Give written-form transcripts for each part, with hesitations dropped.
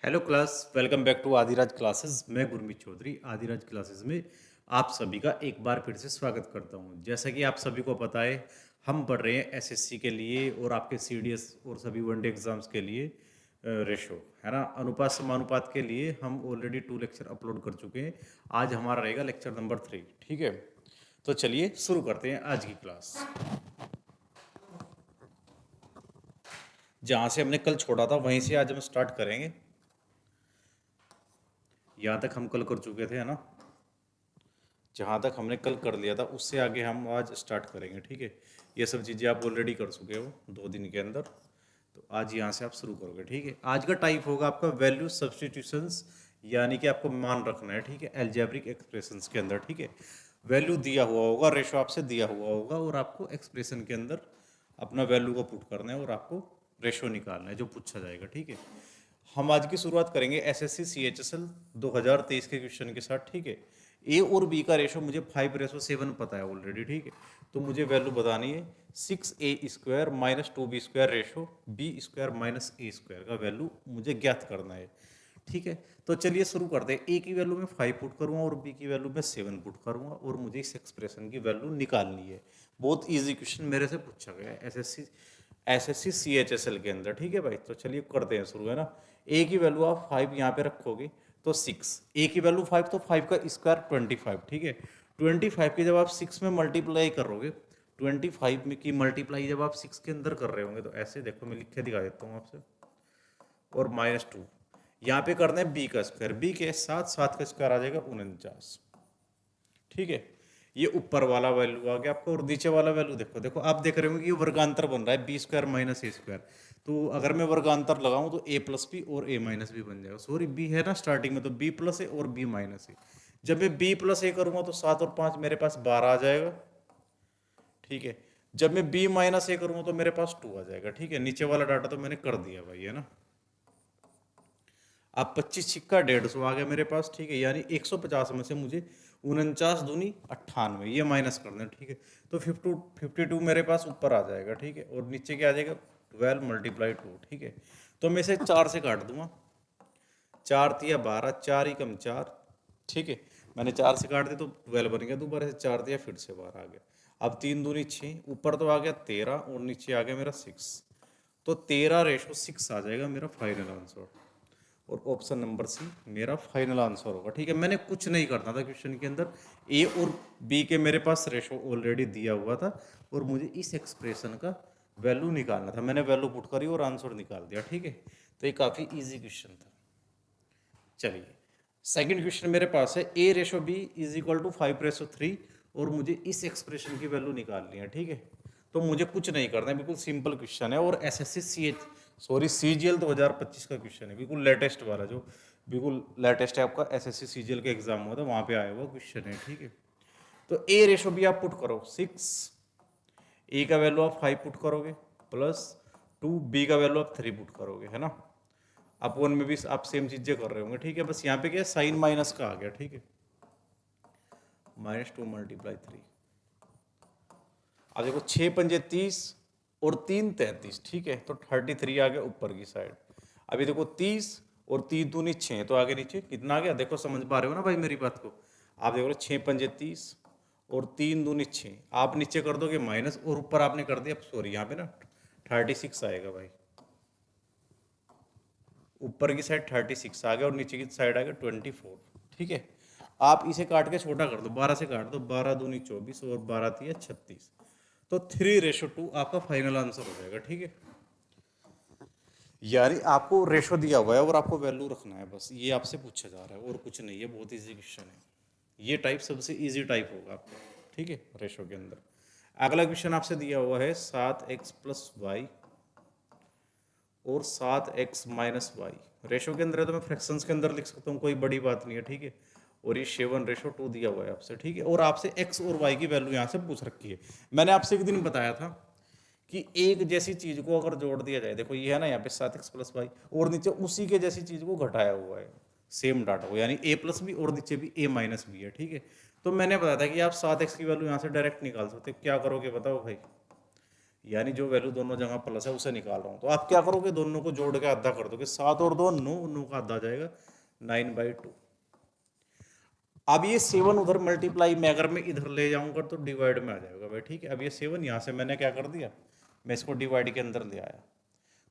Hello class, welcome back to Adiraj classes. मैं Gurmeet Chaudhary Adiraj classes में आप सभी का एक बार फिर से स्वागत करता हूं। जैसा कि आप सभी को पता है, हम पढ़ रहे हैं एसएससी के लिए और आपके सीडीएस और सभी वनडे एग्जाम्स के लिए रेशो, है ना, अनुपात समानुपात के लिए हम ऑलरेडी 2 लेक्चर अपलोड कर चुके हैं। आज हमारा रहेगा लेक्चर नंबर 3। ठीक है, तो चलिए शुरू करते हैं आज की क्लास। जहाँ से हमने कल छोड़ा था वहीं से आज हम स्टार्ट करेंगे। यहाँ तक हम कल कर चुके थे, है ना। जहाँ तक हमने कल कर लिया था उससे आगे हम आज स्टार्ट करेंगे। ठीक है, ये सब चीज़ें आप ऑलरेडी कर चुके हो 2 दिन के अंदर, तो आज यहाँ से आप शुरू करोगे। ठीक है, आज का टाइप होगा आपका वैल्यू सब्सटीट्यूशंस, यानी कि आपको मान रखना है। ठीक है, एल्जेब्रिक एक्सप्रेशंस के अंदर। ठीक है, वैल्यू दिया हुआ होगा, रेशो आपसे दिया हुआ होगा और आपको एक्सप्रेशन के अंदर अपना वैल्यू को पुट करना है और आपको रेशो निकालना है जो पूछा जाएगा। ठीक है, हम आज की शुरुआत करेंगे एसएससी CHSL 2023 के क्वेश्चन के साथ। ठीक है, ए और बी का रेशो मुझे 5:7 पता है ऑलरेडी। ठीक है, तो मुझे वैल्यू बतानी है 6a² - 2b² ratio b² - a² का वैल्यू मुझे ज्ञात करना है। ठीक है, तो चलिए शुरू करते हैं। ए की वैल्यू मैं 5 पुट करूँगा और बी की वैल्यू मैं 7 पुट करूँगा और मुझे इस एक्सप्रेशन की वैल्यू निकालनी है। बहुत ईजी क्वेश्चन मेरे से पूछा गया है एसएससी CHSL के अंदर। ठीक है भाई, तो चलिए करते हैं शुरू, है ना। ए की वैल्यू आप 5 यहाँ पे रखोगे तो 6, ए की वैल्यू 5 तो 5 का स्क्वायर 25। ठीक है, 25 की जब आप 6 में मल्टीप्लाई करोगे, 25 में की मल्टीप्लाई जब आप 6 के अंदर कर रहे होंगे तो ऐसे देखो, मैं लिख के दिखा देता हूँ आपसे। और -2 यहाँ पे करना है बी का स्क्वायर, बी के साथ 7 का स्क्वायर आ जाएगा 49। ठीक है, ये ऊपर वाला वैल्यू आ गया आपको और नीचे वाला वैल्यू देखो। देखो आप देख रहे हो कि ये वर्गांतर बन रहा है b² - a²। तो अगर मैं वर्गांतर लगाऊं तो a+b और a- b बन जाएगा। सॉरी, b है ना स्टार्टिंग में, तो b+a और b-a। जब मैं b+a करूंगा तो 7 और 5 मेरे पास 12 आ जाएगा। ठीक है, जब मैं b-a करूंगा तो मेरे पास 2 आ जाएगा। ठीक है, नीचे वाला डाटा तो मैंने कर दिया भाई, है ना। अब 25 छिक्का 150 आ गया मेरे पास। ठीक है, यानी 150 में से मुझे 49 दूनी 98 ये माइनस करना है। ठीक है, तो 52 मेरे पास ऊपर आ जाएगा। ठीक है, और नीचे क्या आ जाएगा 12 × 2। ठीक है, तो मैं इसे 4 से काट दूंगा। 4 तिया 12, 4 ही कम 4। ठीक है, मैंने 4 से काट दी तो 12 बन गया। दोबारा से 4 दिया, फिर से 12 आ गया। अब 3 दूनी 6, ऊपर तो आ गया 13 और नीचे आ गया मेरा 6। तो 13:6 आ जाएगा मेरा फाइनल आंसर। और ऑप्शन नंबर सी मेरा फाइनल आंसर होगा। ठीक है, मैंने कुछ नहीं करना था क्वेश्चन के अंदर। ए और बी के मेरे पास रेशो ऑलरेडी दिया हुआ था और मुझे इस एक्सप्रेशन का वैल्यू निकालना था। मैंने वैल्यू पुट करी और आंसर निकाल दिया। ठीक है, तो ये काफ़ी इजी क्वेश्चन था। चलिए, सेकंड क्वेश्चन मेरे पास है a/b = 5/3 और मुझे इस एक्सप्रेशन की वैल्यू निकालनी है। ठीक है, तो मुझे कुछ नहीं करना है, बिल्कुल सिंपल क्वेश्चन है और एसएससी CGL 2025 का क्वेश्चन है, बिल्कुल लेटेस्ट वाला, जो बिल्कुल लेटेस्ट है आपका एसएससी CGL का एग्जाम हुआ था वहाँ पे आया हुआ क्वेश्चन है। ठीक है, तो a/b आप पुट करो 6, ए का वैल्यू आप 5 पुट करोगे +2, बी का वैल्यू आप 3 पुट करोगे, है ना। अपन में भी आप सेम चीजें कर रहे होंगे। ठीक है, बस यहाँ पे क्या साइन माइनस का आ गया। ठीक है, -2 × 3। अब देखो 6×5 = 30 और 3 × 33। ठीक है, तो 33 आ गया ऊपर की साइड। अभी देखो 30 और 3 दूनी 6, तो आगे नीचे कितना आ गया, देखो समझ पा रहे हो ना भाई मेरी बात को। आप देखो 6×5 = 30 और 3 दूनी 6, आप नीचे कर दोगे माइनस और ऊपर आपने कर दिया, सॉरी यहाँ पे ना 36 आएगा भाई। ऊपर की साइड 36 आ गया और नीचे की साइड आ गया 24। ठीक है, आप इसे काट के छोटा कर दो, 12 से काट दो, 12 दूनी 24 और 12 × 36, तो 3:2 आपका फाइनल आंसर हो जाएगा। ठीक है, यानी आपको रेशो दिया हुआ है और आपको वैल्यू रखना है, बस ये आपसे पूछा जा रहा है और कुछ नहीं है। बहुत इजी क्वेश्चन है, ये टाइप सबसे इजी टाइप होगा आपका। ठीक है, रेशो के अंदर अगला क्वेश्चन आपसे दिया हुआ है 7x + y और 7x - y। रेशो के अंदर है तो मैं फ्रैक्शंस के अंदर लिख सकता हूँ, कोई बड़ी बात नहीं है। ठीक है, और ये 7:2 दिया हुआ है आपसे। ठीक है, और आपसे x और y की वैल्यू यहाँ से पूछ रखी है। मैंने आपसे एक दिन बताया था कि एक जैसी चीज को अगर जोड़ दिया जाए, देखो ये है ना यहाँ पे 7x + y और नीचे उसी के जैसी चीज को घटाया हुआ है, सेम डाटा को, यानी a+b और नीचे भी a-b है। ठीक है, तो मैंने बताया था कि आप 7x की वैल्यू यहाँ से डायरेक्ट निकाल सकते हो। क्या करोगे बताओ भाई, यानी जो वैल्यू दोनों जगह प्लस है उसे निकाल रहा हूँ। तो आप क्या करोगे, दोनों को जोड़ के आधा कर दोगे, 7 और 2 9, 9 का आधा आ जाएगा 9/2। अब ये 7 उधर मल्टीप्लाई में अगर मैं इधर ले जाऊंगा तो डिवाइड में आ जाएगा भाई, ठीक है। अब ये 7 यहाँ से मैंने क्या कर दिया, मैं इसको डिवाइड के अंदर ले आया,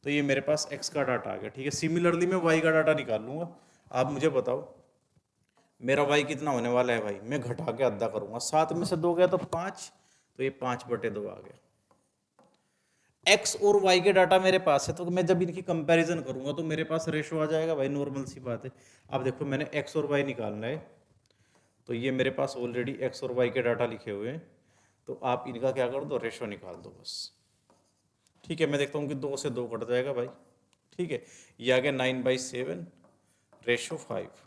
तो ये मेरे पास x का डाटा आ गया, ठीक है। सिमिलरली मैं y का डाटा निकाल लूंगा। आप मुझे बताओ मेरा y कितना होने वाला है भाई, मैं घटा के आधा करूंगा, 7 में से 2 गया तो 5, तो ये 5/2 आ गया। x और y के डाटा मेरे पास है, तो मैं जब इनकी कंपैरिजन करूंगा तो मेरे पास रेशो आ जाएगा भाई, नॉर्मल सी बात है। अब देखो मैंने x और y निकालना है, तो ये मेरे पास ऑलरेडी x और y के डाटा लिखे हुए हैं, तो आप इनका क्या कर दो, रेशो निकाल दो बस, ठीक है। मैं देखता हूँ कि 2 से 2 कट जाएगा भाई, ठीक है। ये आ गया 9/7 रेशो 5,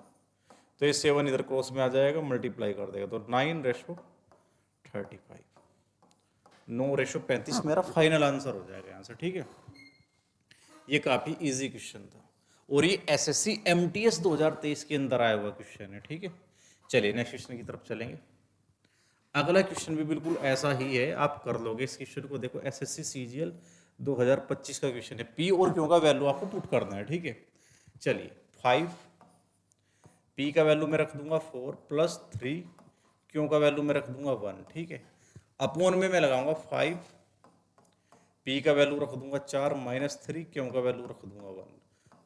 तो ये 7 इधर क्रॉस में आ जाएगा, मल्टीप्लाई कर देगा तो 9/35, 9/35 मेरा फाइनल आंसर हो जाएगा यहाँ से, ठीक है। ये काफ़ी इजी क्वेश्चन था और ये एसएससी एमटीएस 2023 के अंदर आया हुआ क्वेश्चन है, ठीक है। चलिए नेक्स्ट क्वेश्चन की तरफ चलेंगे। अगला क्वेश्चन भी बिल्कुल ऐसा ही है, आप कर लोगे इस क्वेश्चन को। देखो एसएससी सीजीएल 2025 का क्वेश्चन है, पी और क्यू का वैल्यू आपको पुट करना है, ठीक है। चलिए 5, पी का वैल्यू मैं रख दूंगा 4 + 3, क्यू का वैल्यू मैं रख दूंगा 1, ठीक है। अपॉन में मैं लगाऊंगा 5, पी का वैल्यू रख दूंगा 4 - 3, क्यू का वैल्यू रख दूंगा 1,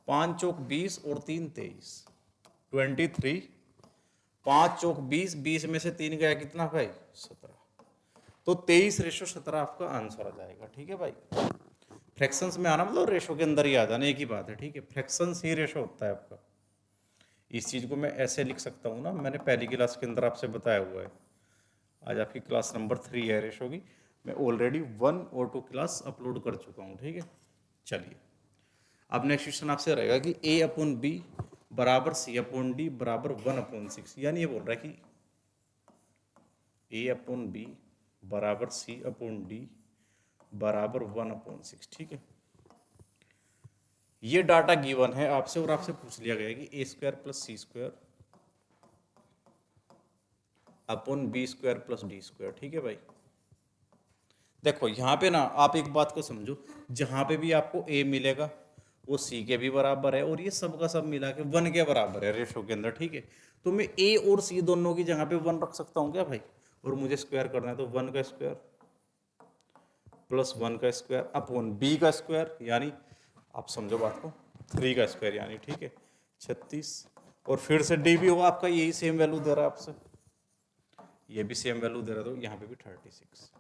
5 चौक 20 और 3 23, 23, 5 चौक 20, 20 में से 3 गया कितना भाई 17, तो 23/17 आपका आंसर आ जाएगा, ठीक है भाई। फ्रैक्शंस में आना मतलब रेशो के अंदर ही आ जाना, एक ही बात है, ठीक है। फ्रैक्शंस ही रेशो होता है आपका। इस चीज़ को मैं ऐसे लिख सकता हूँ ना, मैंने पहली क्लास के अंदर आपसे बताया हुआ है। आज आपकी क्लास नंबर 3 है रेशो की, मैं ऑलरेडी 1 और 2 क्लास अपलोड कर चुका हूँ, ठीक है। चलिए अब नेक्स्ट क्वेश्चन आपसे रहेगा कि A/B बराबर C/D बराबर 1/6, यानी ये बोल रहा है कि A/B बराबर C/D बराबर 1/6, ठीक है। ये डाटा गिवन है आपसे और आपसे पूछ लिया गया कि A² + C² upon B² + D², ठीक है भाई। देखो यहाँ पे ना आप एक बात को समझो, जहाँ पे भी आपको A मिलेगा वो C के भी बराबर है, और ये सब का सब मिला के 1 के बराबर है रेशो के अंदर, ठीक है। तो मैं A और C दोनों की जगह पे 1 रख सकता हूँ क्या भाई, और मुझे स्क्वायर करना है तो 1 का स्क्वायर प्लस 1 का स्क्वायर अपॉन B का स्क्वायर, यानी आप समझो बात को 3 का स्क्वायर, यानी ठीक है 36, और फिर से D भी होगा आपका, यही सेम वैल्यू दे रहा है आपसे, ये भी सेम वैल्यू दे रहा है, तो यहाँ पे भी 36,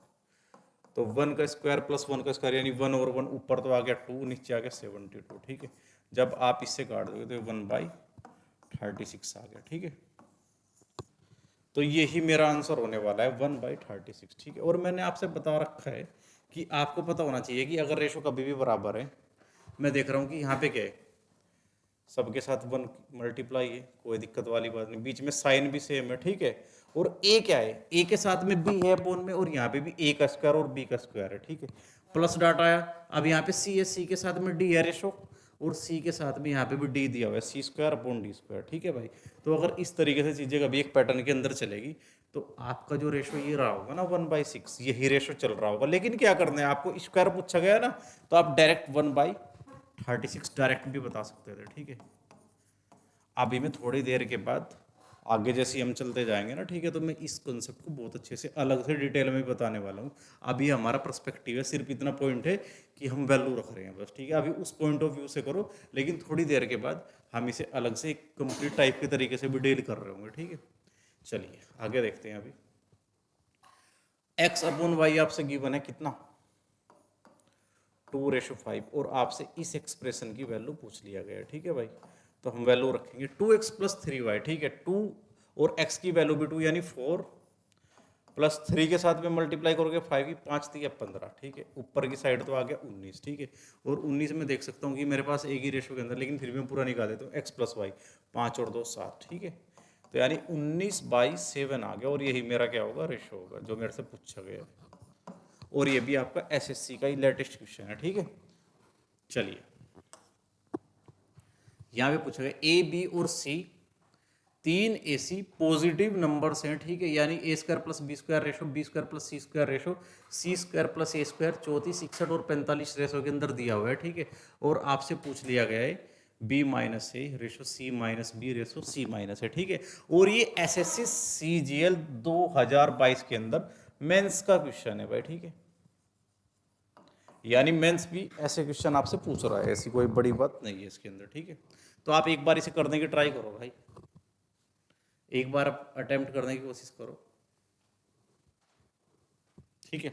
तो 1 का स्क्वायर प्लस 1 का स्क्वायर यानी 1 और 1, ऊपर तो आ गया 2, नीचे आ गया 72, ठीक है। जब आप इससे काट दोगे तो 1/36 आ गया, ठीक है। तो यही मेरा आंसर होने वाला है 1/36, ठीक है। और मैंने आपसे बता रखा है कि आपको पता होना चाहिए कि अगर रेशो कभी भी बराबर है, मैं देख रहा हूँ कि यहाँ पे क्या है, सबके साथ 1 मल्टीप्लाई है, कोई दिक्कत वाली बात नहीं, बीच में साइन भी सेम है, ठीक है। और ए क्या है, ए के साथ में बी है अपॉन में, और यहाँ पे भी ए का स्क्वायर और बी का स्क्वायर है, ठीक है। प्लस डाटा आया, अब यहाँ पे सी है, सी के साथ में डी है रेशो, और सी के साथ में यहाँ पे भी डी दिया हुआ है, C² अपॉन D², ठीक है भाई। तो अगर इस तरीके से चीज़ें कभी एक पैटर्न के अंदर चलेगी तो आपका जो रेशो ये रहा होगा ना 1/6, यही रेशो चल रहा होगा। लेकिन क्या करना है आपको, स्क्वायर पूछा गया ना, तो आप डायरेक्ट 1/36 डायरेक्ट भी बता सकते थे, ठीक है। अभी मैं थोड़ी देर के बाद आगे जैसे हम चलते जाएंगे ना, ठीक है, तो मैं इस कॉन्सेप्ट को बहुत अच्छे से अलग से डिटेल में बताने वाला हूँ। अभी हमारा पर्सपेक्टिव है, सिर्फ इतना पॉइंट है कि हम वैल्यू रख रहे हैं बस, ठीक है। अभी उस पॉइंट ऑफ व्यू से करो, लेकिन थोड़ी देर के बाद हम इसे अलग से एक कंप्लीट टाइप के तरीके से भी डील कर रहे होंगे, ठीक है। चलिए आगे देखते हैं। अभी x/y आपसे गिवन है कितना 2/5, और आपसे इस एक्सप्रेशन की वैल्यू पूछ लिया गया है, ठीक है भाई। तो हम वैल्यू रखेंगे 2x + 3y, ठीक है। 2 और x की वैल्यू भी 2 यानी 4 प्लस 3 के साथ में मल्टीप्लाई करोगे 5 की 5 3 15, ठीक है। ऊपर की साइड तो आ गया 19, ठीक है। और 19 में देख सकता हूँ कि मेरे पास एक ही रेशो के अंदर, लेकिन फिर भी मैं पूरा निकाल देता हूँ, x + y 5 और 2 7, ठीक है। तो यानी 19/7 आ गया, और यही मेरा क्या होगा रेशो होगा जो मेरे से पूछा गया है। और ये भी आपका एसएससी का ही लेटेस्ट क्वेश्चन है, ठीक है। चलिए यहाँ पे पूछा गया A, B और C 3 AC पॉजिटिव नंबर्स हैं, ठीक है, यानी A square plus B square ratio, B square plus C square ratio, C square plus A square 34, 61 और 45 रेशो के अंदर दिया हुआ है, ठीक है। और आपसे पूछ लिया गया है बी माइनस ए रेशो सी माइनस बी रेशो सी माइनस है, ठीक है। और ये एसएससी सीजीएल 2022 के अंदर मेंस का क्वेश्चन है भाई, ठीक है। यानी मेंस भी ऐसे क्वेश्चन आपसे पूछ रहा है, ऐसी कोई बड़ी बात नहीं है इसके अंदर, ठीक है। तो आप एक बार इसे करने की ट्राई करो भाई, एक बार अटेम्प्ट करने की कोशिश करो, ठीक है।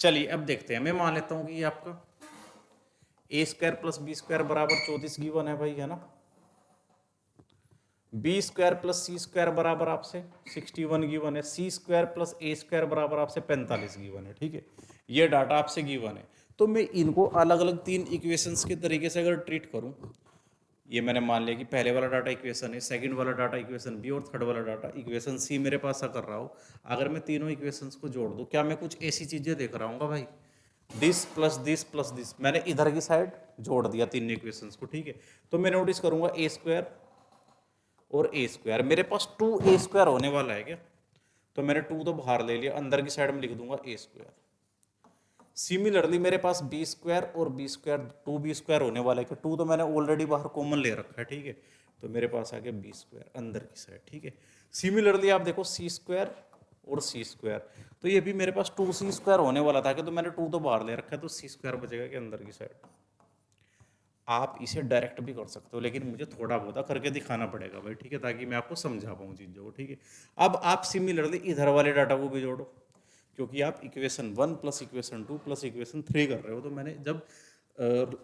चलिए अब देखते हैं, मैं मान लेता हूं कि ये आपका ए स्क्वायर प्लस बी स्क्वायर बराबर 34 गिवन है भाई, है ना। B square plus C square बराबर आपसे 61 गिवन है, सी स्क्वायर प्लस ए स्क्वायर बराबर आपसे 45 गिवन है, ठीक है। ये डाटा आपसे गिवन है, तो मैं इनको अलग अलग 3 इक्वेशंस के तरीके से अगर ट्रीट करूं, ये मैंने मान लिया कि पहले वाला डाटा इक्वेशन है, सेकंड वाला डाटा इक्वेशन बी और थर्ड वाला डाटा इक्वेशन सी मेरे पास कर रहा हूँ। अगर मैं तीनों इक्वेशंस को जोड़ दूँ, क्या मैं कुछ ऐसी चीज़ें देख रहा हूँ भाई, this plus this plus this, मैंने इधर की साइड जोड़ दिया तीन इक्वेशंस को, ठीक है। तो मैं नोटिस करूंगा ए स्क्वायर और ए स्क्वायर, मेरे पास 2a स्क्वायर होने वाला है क्या, तो मैंने 2 तो बाहर ले लिया, अंदर की साइड में लिख दूंगा ए स्क्वायर। सिमिलरली मेरे पास बी स्क्वायर और बी स्क्वायर 2b स्क्वायर होने वाला है कि 2 तो मैंने ऑलरेडी बाहर कॉमन ले रखा है, ठीक है। तो मेरे पास आ गया बी स्क्वायर अंदर की साइड, ठीक है। सिमिलरली आप देखो सी स्क्वायर और सी स्क्वायर, तो ये भी मेरे पास 2c स्क्वायर होने वाला था कि तो मैंने 2 तो बाहर ले रखा है, तो सी स्क्वायर बचेगा कि अंदर की साइड। आप इसे डायरेक्ट भी कर सकते हो, लेकिन मुझे थोड़ा बहुत करके दिखाना पड़ेगा भाई, ठीक है, ताकि मैं आपको समझा पाऊँ चीज़ों को, ठीक है। अब आप सिमिलरली इधर वाले डाटा को भी जोड़ो, क्योंकि आप equation 1 plus equation 2 plus equation 3 कर रहे हो, तो मैंने जब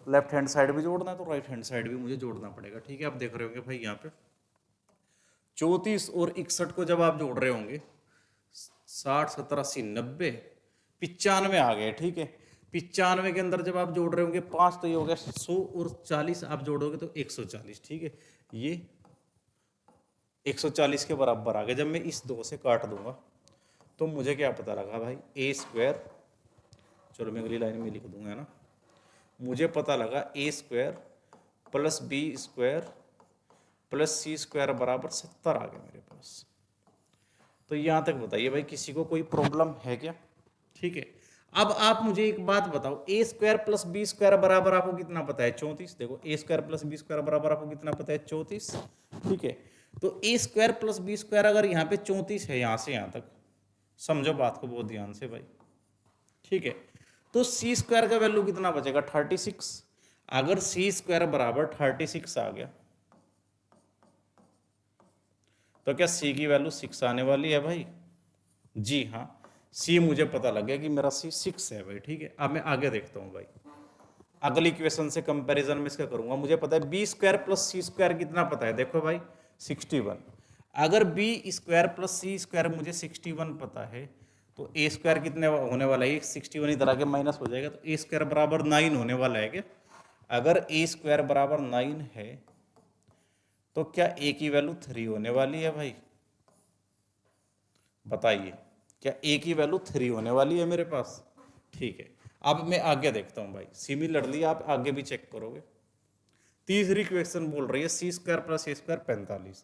लेफ्ट हैंड साइड भी जोड़ना है तो राइट हैंड साइड भी मुझे जोड़ना पड़ेगा, ठीक है। आप देख रहे होंगे भाई यहाँ पे 34 और 61 को जब आप जोड़ रहे होंगे 60 70 80 90 95 आ गए, ठीक है। 95 के अंदर जब आप जोड़ रहे होंगे 5 तो ये हो गया 100 और 40 आप जोड़ोगे तो 140, ठीक है। ये 140 के बराबर आ गया। जब मैं इस 2 से काट दूंगा तो मुझे क्या पता लगा भाई, ए स्क्वायर, चलो मैं अगली लाइन में लिख दूंगा, है ना। मुझे पता लगा A square plus B square plus C square बराबर 70 आ गया मेरे पास। तो यहाँ तक बताइए भाई, किसी को कोई प्रॉब्लम है क्या, ठीक है। अब आप मुझे एक बात बताओ, ए स्क्वायर प्लस बी स्क्वायर बराबर आपको कितना पता है, 34। देखो ए स्क्वायर प्लस बी स्क्वायर बराबर आपको कितना पता है, 34, ठीक है। तो ए स्क्वायर प्लस बी स्क्वायर अगर यहाँ पे 34 है, यहाँ से यहाँ तक समझो बात को बहुत ध्यान से भाई, ठीक है। तो सी स्क्वायर का वैल्यू कितना बचेगा, 36। अगर सी स्क्वायर बराबर 36 आ गया तो क्या सी की वैल्यू 6 आने वाली है भाई, जी हाँ। सी मुझे पता लग गया कि मेरा सी 6 है भाई, ठीक है। अब मैं आगे देखता हूँ भाई, अगली इक्वेशन से कंपैरिजन में इसका करूंगा। मुझे पता है B square plus C square कितना पता है, देखो भाई 61। अगर B square plus C square मुझे 61 पता है, तो ए स्क्वायर कितने होने वाला है, 61 इधर आके माइनस हो जाएगा, तो ए स्क्वायर बराबर 9 होने वाला है क्या। अगर ए स्क्वायर बराबर 9 है तो क्या ए की वैल्यू 3 होने वाली है भाई, बताइए, क्या ए की वैल्यू 3 होने वाली है मेरे पास, ठीक है। अब मैं आगे देखता हूं भाई, सिमिलरली आप आगे भी चेक करोगे। तीसरी क्वेश्चन बोल रही है सी स्क्वायर प्लस ए स्क्वायर 45।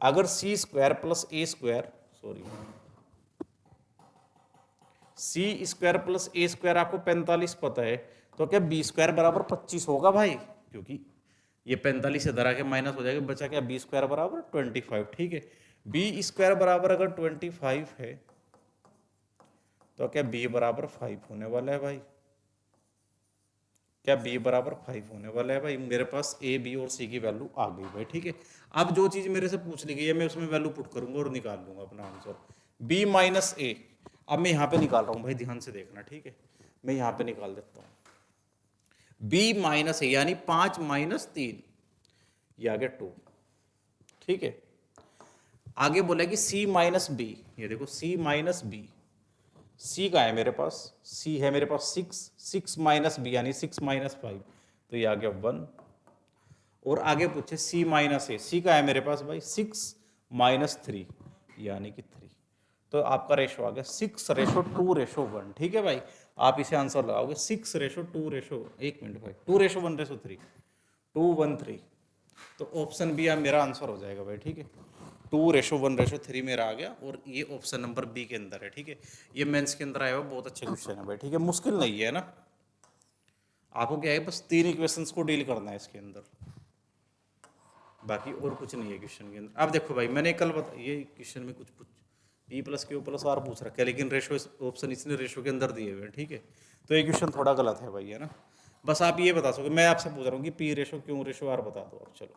अगर सी square plus A square, sorry, C square plus A square आपको 45 पता है, तो क्या बी स्क्वायर बराबर 25 होगा भाई, क्योंकि ये 45 से धरा के माइनस हो जाएगा, बचा क्या बी स्क्वायर बराबर 25, ठीक है। बी स्क्वायर बराबर अगर 25 है तो क्या बी बराबर 5 होने वाला है भाई, क्या बी बराबर 5 होने वाला है भाई। मेरे पास ए बी और सी की वैल्यू आ गई भाई, ठीक है। अब जो चीज़ मेरे से पूछ ली गई है मैं उसमें वैल्यू पुट करूंगा और निकाल लूंगा अपना आंसर, बी माइनस ए। अब मैं यहाँ पे निकाल रहा हूँ भाई, ध्यान से देखना, ठीक है। मैं यहाँ पे निकाल देता हूँ बी माइनस ए, यानी 5 माइनस 3, ये आ गया 2, ठीक है। आगे बोला कि सी माइनस बी, ये देखो सी माइनस बी, सी का है मेरे पास, सी है मेरे पास 6 माइनस बी यानी 6 माइनस 5, तो ये आ गया 1। और आगे पूछे सी माइनस ए, सी का है मेरे पास भाई 6 माइनस 3 यानी कि 3, तो आपका रेशो आ गया 6:2:1, ठीक है भाई। आप इसे आंसर लगाओगे 6:2, 1 मिनट भाई, 2:1:3, 2:1:3, तो ऑप्शन बी मेरा आंसर हो जाएगा भाई, ठीक है। 2:1:3 मेरा आ गया, और ये ऑप्शन नंबर बी के अंदर है। ठीक है, ये मेंस के अंदर आया हुआ बहुत अच्छा क्वेश्चन है भाई। ठीक है, मुश्किल नहीं है ना, आपको क्या है बस 3 इक्वेशंस को डील करना है इसके अंदर, बाकी और कुछ नहीं है क्वेश्चन के अंदर। अब देखो भाई, मैंने कल बता ये क्वेश्चन में कुछ P plus Q plus R पूछ रखा है, लेकिन रेशो ऑप्शन इसने रेशो के अंदर दिए हुए हैं। ठीक है, तो ये क्वेश्चन थोड़ा गलत है भाई, है ना। बस आप ये बता सकोगे, मैं आपसे पूछ रहा हूँ कि P ratio Q ratio R बता दो आप। चलो,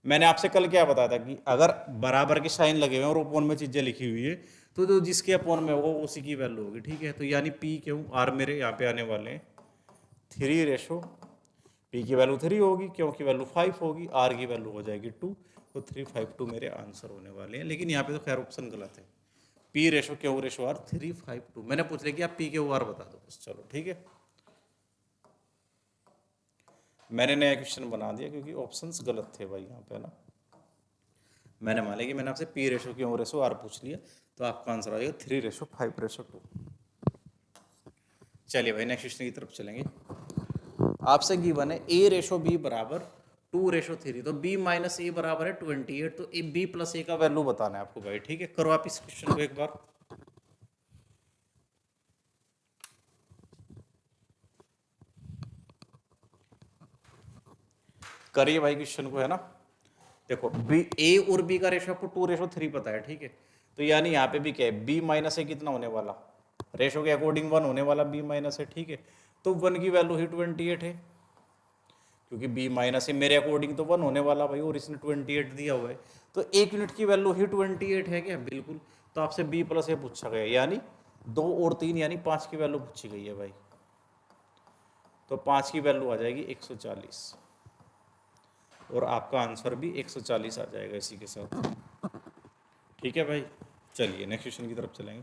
मैंने आपसे कल क्या बताया था कि अगर बराबर के साइन लगे हुए हैं और अपोन में चीज़ें लिखी हुई है, तो जो जिसके अपोन में होगा उसी की वैल्यू होगी। ठीक है, तो यानी पी क्यू आर मेरे यहाँ पे आने वाले हैं 3 पी की वैल्यू 3 होगी, क्यों की वैल्यू 5 होगी, आर की वैल्यू हो जाएगी 2, तो 352 मेरे आंसर होने वाले हैं। लेकिन यहाँ पे तो खैर ऑप्शन गलत है, P/Q/R 352। मैंने पूछ लिया कि आप P/Q/R बता दो बस। चलो ठीक है, मैंने नया क्वेश्चन बना दिया क्योंकि ऑप्शंस गलत थे भाई यहाँ पे ना। मैंने मान लिया कि मैंने आपसे P/Q/R पूछ लिया, तो आपका आंसर आ जाएगा 3:5:2। चलिए भाई, नेक्स्ट क्वेश्चन की तरफ चलेंगे। आपसे गिवन है A/B बराबर 2:3, तो B माइनस ए बराबर है 28, तो B प्लस ए का वैल्यू बताना है आपको भाई। ठीक है, करो आप इस क्वेश्चन को एक बार। करिए भाई क्वेश्चन को, है ना। देखो बी ए और बी का रेशो आपको 2:3 पता है। ठीक है, तो यानी यहाँ पे भी क्या है, बी माइनस ए कितना होने वाला, रेशो के अकॉर्डिंग 1 होने वाला, बी माइनस ए। ठीक है, तो 1 की वैल्यू ही 28 है, क्योंकि बी माइनस ए मेरे अकॉर्डिंग तो 1 होने वाला भाई, और इसने 28 दिया हुआ है, तो 1 यूनिट की वैल्यू ही 28 है क्या, बिल्कुल। तो आपसे बी प्लस ए पूछा गया, यानी 2 और 3 यानी 5 की वैल्यू पूछी गई है भाई, तो 5 की वैल्यू आ जाएगी 140, और आपका आंसर भी 140 आ जाएगा इसी के साथ। ठीक है भाई, चलिए नेक्स्ट क्वेश्चन की तरफ चलेंगे।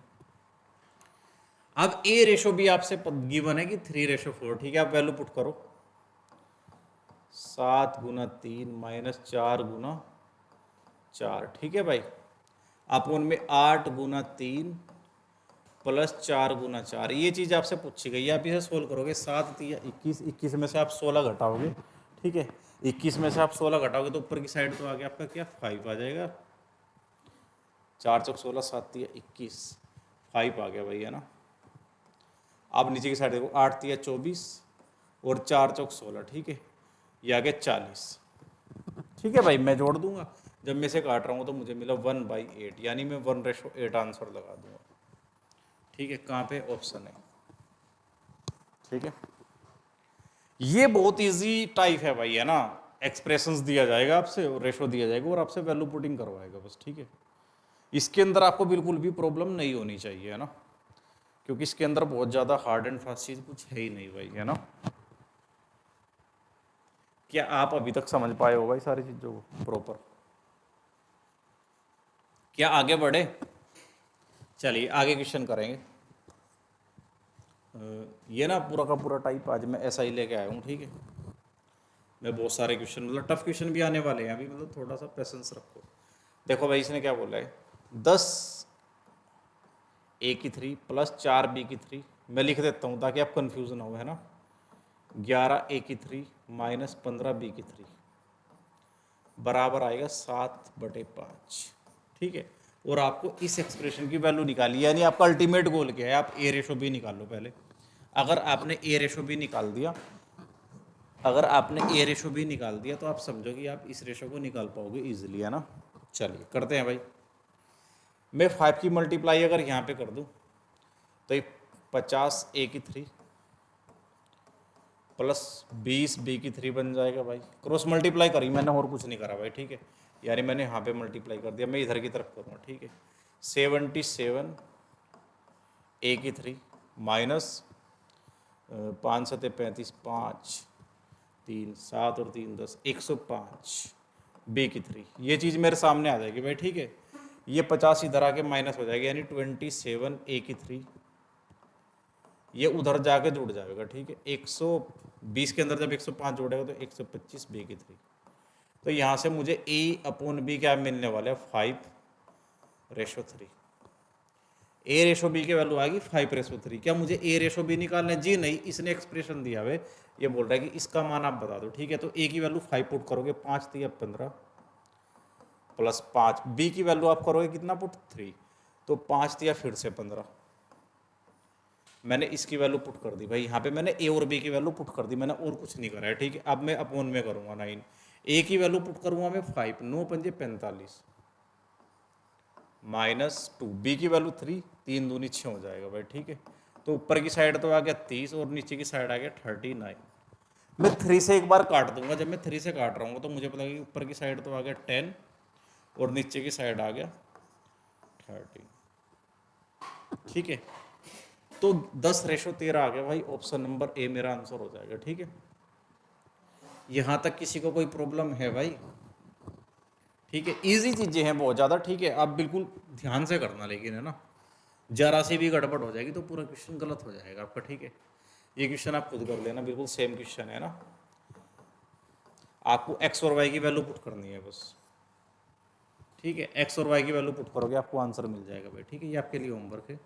अब A/B आपसे गिवन है कि 3:4। ठीक है, आप वैल्यू पुट करो, 7 × 3 - 4 × 4। ठीक है भाई, अपोन में 8 × 3 + 4 × 4, ये चीज़ आपसे पूछी गई है। आप इसे सोल्व करोगे, 7 × 3 = 21, 21 में से आप 16 घटाओगे। ठीक है, 21 में से आप 16 घटाओगे तो ऊपर की साइड तो आ गया आपका क्या, 5 आ जाएगा। 4 × 16, 7 × 21, 5 आ गया भाई, है ना। आप नीचे की साइड देखो, 8 × 24 और 4 × 16। ठीक है, ये आ गया 40। ठीक है भाई, मैं जोड़ दूंगा, जब मैं से काट रहा हूँ तो मुझे मिला 1/8, यानी मैं 1:8 आंसर लगा दूंगा। ठीक है, कहाँ पे, ऑप्शन है। ठीक है, ये बहुत इजी टाइप है भाई, है ना। एक्सप्रेशंस दिया जाएगा आपसे और रेशो दिया जाएगा और आपसे वैल्यू पुटिंग करवाएगा बस। ठीक है, इसके अंदर आपको बिल्कुल भी प्रॉब्लम नहीं होनी चाहिए, है ना, क्योंकि इसके अंदर बहुत ज़्यादा हार्ड एंड फास्ट चीज़ कुछ है ही नहीं भाई, है ना। क्या आप अभी तक समझ पाए हो भाई सारी चीज़ों को प्रॉपर? क्या आगे बढ़े? चलिए आगे क्वेश्चन करेंगे। ये ना पूरा का पूरा टाइप आज मैं ऐसा ही लेके आया हूँ। ठीक है, मैं बहुत सारे क्वेश्चन, मतलब टफ क्वेश्चन भी आने वाले हैं अभी, मतलब थोड़ा सा पेशेंस रखो। देखो भाई, इसने क्या बोला है, 10A3 + 4B3, मैं लिख देता हूँ ताकि आप कंफ्यूज ना हो, है ना। 11A3 - 15B3 बराबर आएगा 7/5। ठीक है, और आपको इस एक्सप्रेशन की वैल्यू निकाली, यानी आपका अल्टीमेट गोल क्या है, आप A/B निकालो पहले। अगर आपने A/B निकाल दिया, अगर आपने A/B निकाल दिया तो आप समझो कि आप इस रेशो को निकाल पाओगे इजीली, है ना। चलिए करते हैं भाई। मैं 5 की मल्टीप्लाई अगर यहाँ पे कर दूँ तो ये 50A3 + 20B3 बन जाएगा भाई। क्रॉस मल्टीप्लाई करी मैंने, और कुछ नहीं करा भाई। ठीक है, यानी मैंने यहाँ पे मल्टीप्लाई कर दिया, मैं इधर की तरफ करूँगा। ठीक है, 77A3 माइनस 5 × 7 = 35, 5 3 7 और 3 10, 105B3, ये चीज़ मेरे सामने आ जाएगी भाई। ठीक है, ये 50 इधर आके माइनस हो जाएगी, यानी 27A3, ये उधर जाके जुड़ जाएगा। ठीक है, 120 के अंदर जब 105 जोड़ेगा तो 125B3, तो यहाँ से मुझे A/B क्या मिलने वाला है, 5/3। A/B की वैल्यू आएगी 5/3। क्या मुझे A/B निकालना है? जी नहीं, इसने एक्सप्रेशन दिया हुआ है, ये बोल रहा है कि इसका मान आप बता दो। ठीक है, तो A की वैल्यू 5 पुट करोगे, 5 × 3 = 15, प्लस 5, बी की वैल्यू आप करोगे कितना पुट 3, तो 5 दिया फिर से 15, मैंने इसकी वैल्यू पुट कर दी भाई, यहाँ पे मैंने ए और बी की वैल्यू पुट कर दी, मैंने और कुछ नहीं करा है, ठीक है। अब मैं अपॉन में करूँगा 9, ए की वैल्यू पुट करूँगा मैं 5, 9 पंजे 45 -2, बी की वैल्यू 3, 3 दूनी 6 हो जाएगा भाई, ठीक है। तो ऊपर की साइड तो आ गया 30 और नीचे की साइड आ गया 39। मैं 3 से एक बार काट दूंगा, जब मैं 3 से काट रहा हूँ तो मुझे पता है कि ऊपर की साइड तो आ गया 10 और नीचे की साइड आ गया 30, ठीक है। तो 10:13 आ गया भाई, ऑप्शन नंबर ए मेरा आंसर हो जाएगा, ठीक है। यहाँ तक किसी को कोई प्रॉब्लम है भाई? ठीक है, इजी चीज़ें हैं बहुत ज़्यादा, ठीक है। आप बिल्कुल ध्यान से करना, लेकिन है ना, जरा सी भी गड़बड़ हो जाएगी तो पूरा क्वेश्चन गलत हो जाएगा आपका, ठीक है। ये क्वेश्चन आप खुद कर लेना, बिल्कुल सेम क्वेश्चन है ना। आपको एक्स और वाई की वैल्यू पुट करनी है बस, ठीक है। एक्स और वाई की वैल्यू पुट करोगे आपको आंसर मिल जाएगा भाई, ठीक है। ये आपके लिए होमवर्क है।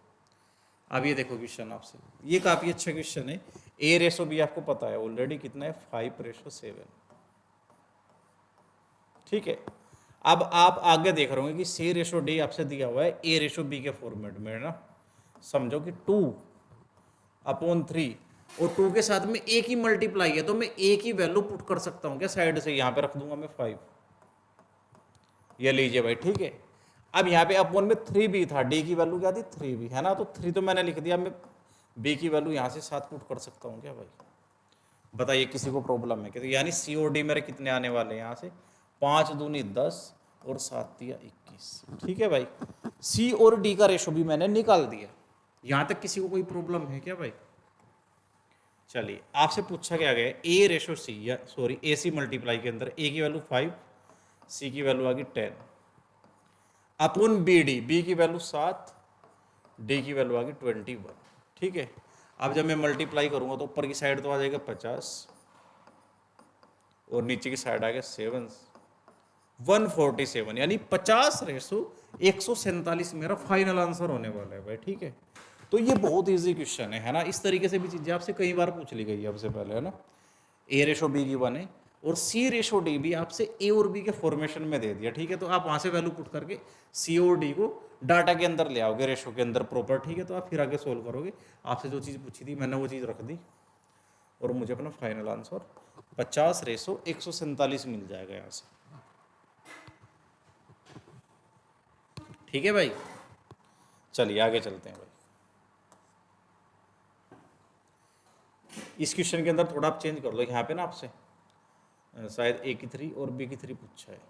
अब ये देखो क्वेश्चन आपसे, ये काफ़ी अच्छा क्वेश्चन है। ए रेशो बी आपको पता है ऑलरेडी कितना है, 5:7, ठीक है। अब आप आगे देख रहे होंगे कि सी रेशो डी आपसे दिया हुआ है ए रेशो बी के फॉर्मेट में, है ना। समझो कि 2/3 और 2 के साथ में ए की मल्टीप्लाई है, तो मैं ए की वैल्यू पुट कर सकता हूँ क्या साइड से, यहाँ पे रख दूंगा मैं 5, ये लीजिए भाई, ठीक है। अब यहाँ पे अपॉन में 3b था, डी की वैल्यू क्या थी 3b, है ना। तो 3 तो मैंने लिख दिया, मैं बी की वैल्यू यहाँ से 7 पुट कर सकता हूँ क्या भाई? बताइए किसी को प्रॉब्लम है क्या? तो यानी सी और डी मेरे कितने आने वाले हैं यहाँ से, 5 दूनी 10 और 7 दिया 21, ठीक है भाई। सी और डी का रेशो भी मैंने निकाल दिया। यहाँ तक किसी को कोई प्रॉब्लम है क्या भाई? चलिए, आपसे पूछा क्या गया, ए रेशो सी, या सॉरी ए सी मल्टीप्लाई के अंदर ए की वैल्यू 5, सी की वैल्यू आ गई 10 अपन बी डी, बी की वैल्यू 7, डी की वैल्यू आ गई 21, ठीक है। अब जब मैं मल्टीप्लाई करूंगा तो ऊपर की साइड तो आ जाएगा 50 और नीचे की साइड आ गया 7, 147, यानी 50:147 मेरा फाइनल आंसर होने वाला है भाई, ठीक है। तो ये बहुत इजी क्वेश्चन है ना। इस तरीके से भी चीज़ें आपसे कई बार पूछ ली गई है आपसे पहले, है ना। ए रेशो बी की 1 है और सी रेशो डी भी आपसे ए और बी के फॉर्मेशन में दे दिया, ठीक है। तो आप वहाँ से वैल्यू पुट करके सी और डी को डाटा के अंदर ले आओगे, रेशो के अंदर प्रॉपर, ठीक है। तो आप फिर आगे सोल्व करोगे। आपसे जो चीज़ पूछी थी मैंने वो चीज़ रख दी और मुझे अपना फाइनल आंसर 50:147 मिल जाएगा यहाँ से, ठीक है भाई। चलिए आगे चलते हैं भाई। इस क्वेश्चन के अंदर थोड़ा आप चेंज कर लो, यहाँ पे ना आपसे शायद ए की 3 और बी की 3 पूछा है,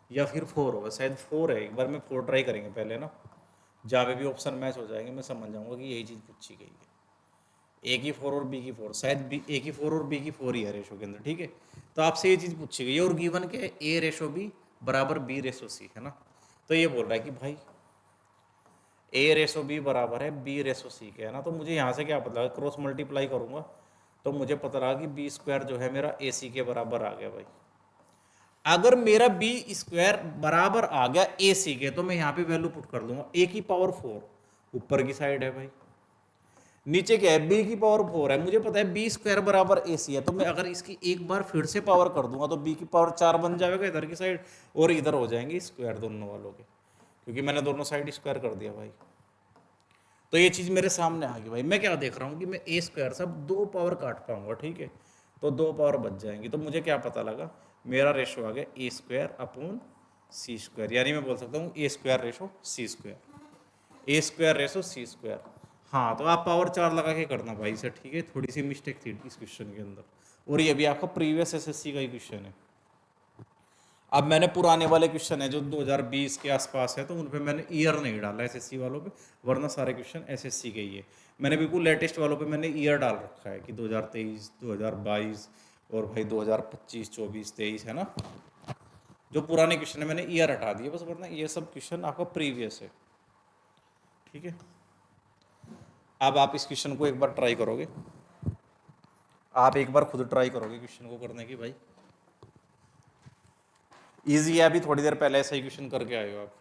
या फिर 4 होगा, शायद 4 है। एक बार मैं 4 ट्राई करेंगे पहले ना, जहाँ पे भी ऑप्शन मैच हो जाएंगे मैं समझ जाऊँगा कि यही चीज़ पूछी गई है। ए की 4 और बी की 4, शायद बी ए की 4 और बी की 4 ही है रेशो के अंदर, ठीक है। तो आपसे ये चीज़ पूछी गई है और गिवन क्या है, ए रेशो बी बराबर बी रेशो सी, है ना। तो ये बोल रहा है कि भाई ए रेशो बी बराबर है बी रेशो सी के, है ना। तो मुझे यहाँ से क्या पता लगा, क्रॉस मल्टीप्लाई करूँगा तो मुझे पता लगा कि बी स्क्वायर जो है मेरा ए सी के बराबर आ गया भाई। अगर मेरा बी स्क्वायर बराबर आ गया ए सी के, तो मैं यहाँ पे वैल्यू पुट कर दूंगा ए की पावर 4, ऊपर की साइड है भाई, नीचे क्या है बी की पावर 4 है। मुझे पता है बी स्क्वायर बराबर ए सी है, तो मैं अगर इसकी एक बार फिर से पावर कर दूंगा तो बी की पावर 4 बन जाएगा इधर की साइड, और इधर हो जाएंगे स्क्वायर दोनों वालों के, क्योंकि मैंने दोनों साइड स्क्वायर कर दिया भाई। तो ये चीज़ मेरे सामने आ गई भाई। मैं क्या देख रहा हूँ कि मैं ए स्क्वायर सब 2 पावर काट पाऊंगा, ठीक है। तो 2 पावर बच जाएंगी। तो मुझे क्या पता लगा, मेरा रेशो आ गया ए स्क्वायर अपॉन सी स्क्वायर, यानी मैं बोल सकता हूँ ए स्क्वायर रेशो सी स्क्वायर, ए स्क्वायर रेशो सी स्क्वायर। हाँ, तो आप पावर 4 लगा के करना भाई इसे, ठीक है। थोड़ी सी मिस्टेक थी इस क्वेश्चन के अंदर, और ये भी आपका प्रीवियस एसएससी का ही क्वेश्चन है। अब मैंने पुराने वाले क्वेश्चन है जो 2020 के आसपास है, तो उन पे मैंने ईयर नहीं डाला एसएससी वालों पे, वरना सारे क्वेश्चन एसएससी के ही है। मैंने बिल्कुल लेटेस्ट वालों पे मैंने ईयर डाल रखा है कि 2023, 2022 और भाई 2025, 24, 23, है ना। जो पुराने क्वेश्चन है मैंने ईयर हटा दिए बस, वरना ये सब क्वेश्चन आपका प्रीवियस है, ठीक है। अब आप इस क्वेश्चन को एक बार ट्राई करोगे, आप एक बार खुद ट्राई करोगे क्वेश्चन को करने की भाई। ईजी है, अभी थोड़ी देर पहले ऐसा ही क्वेश्चन करके आए हो आप।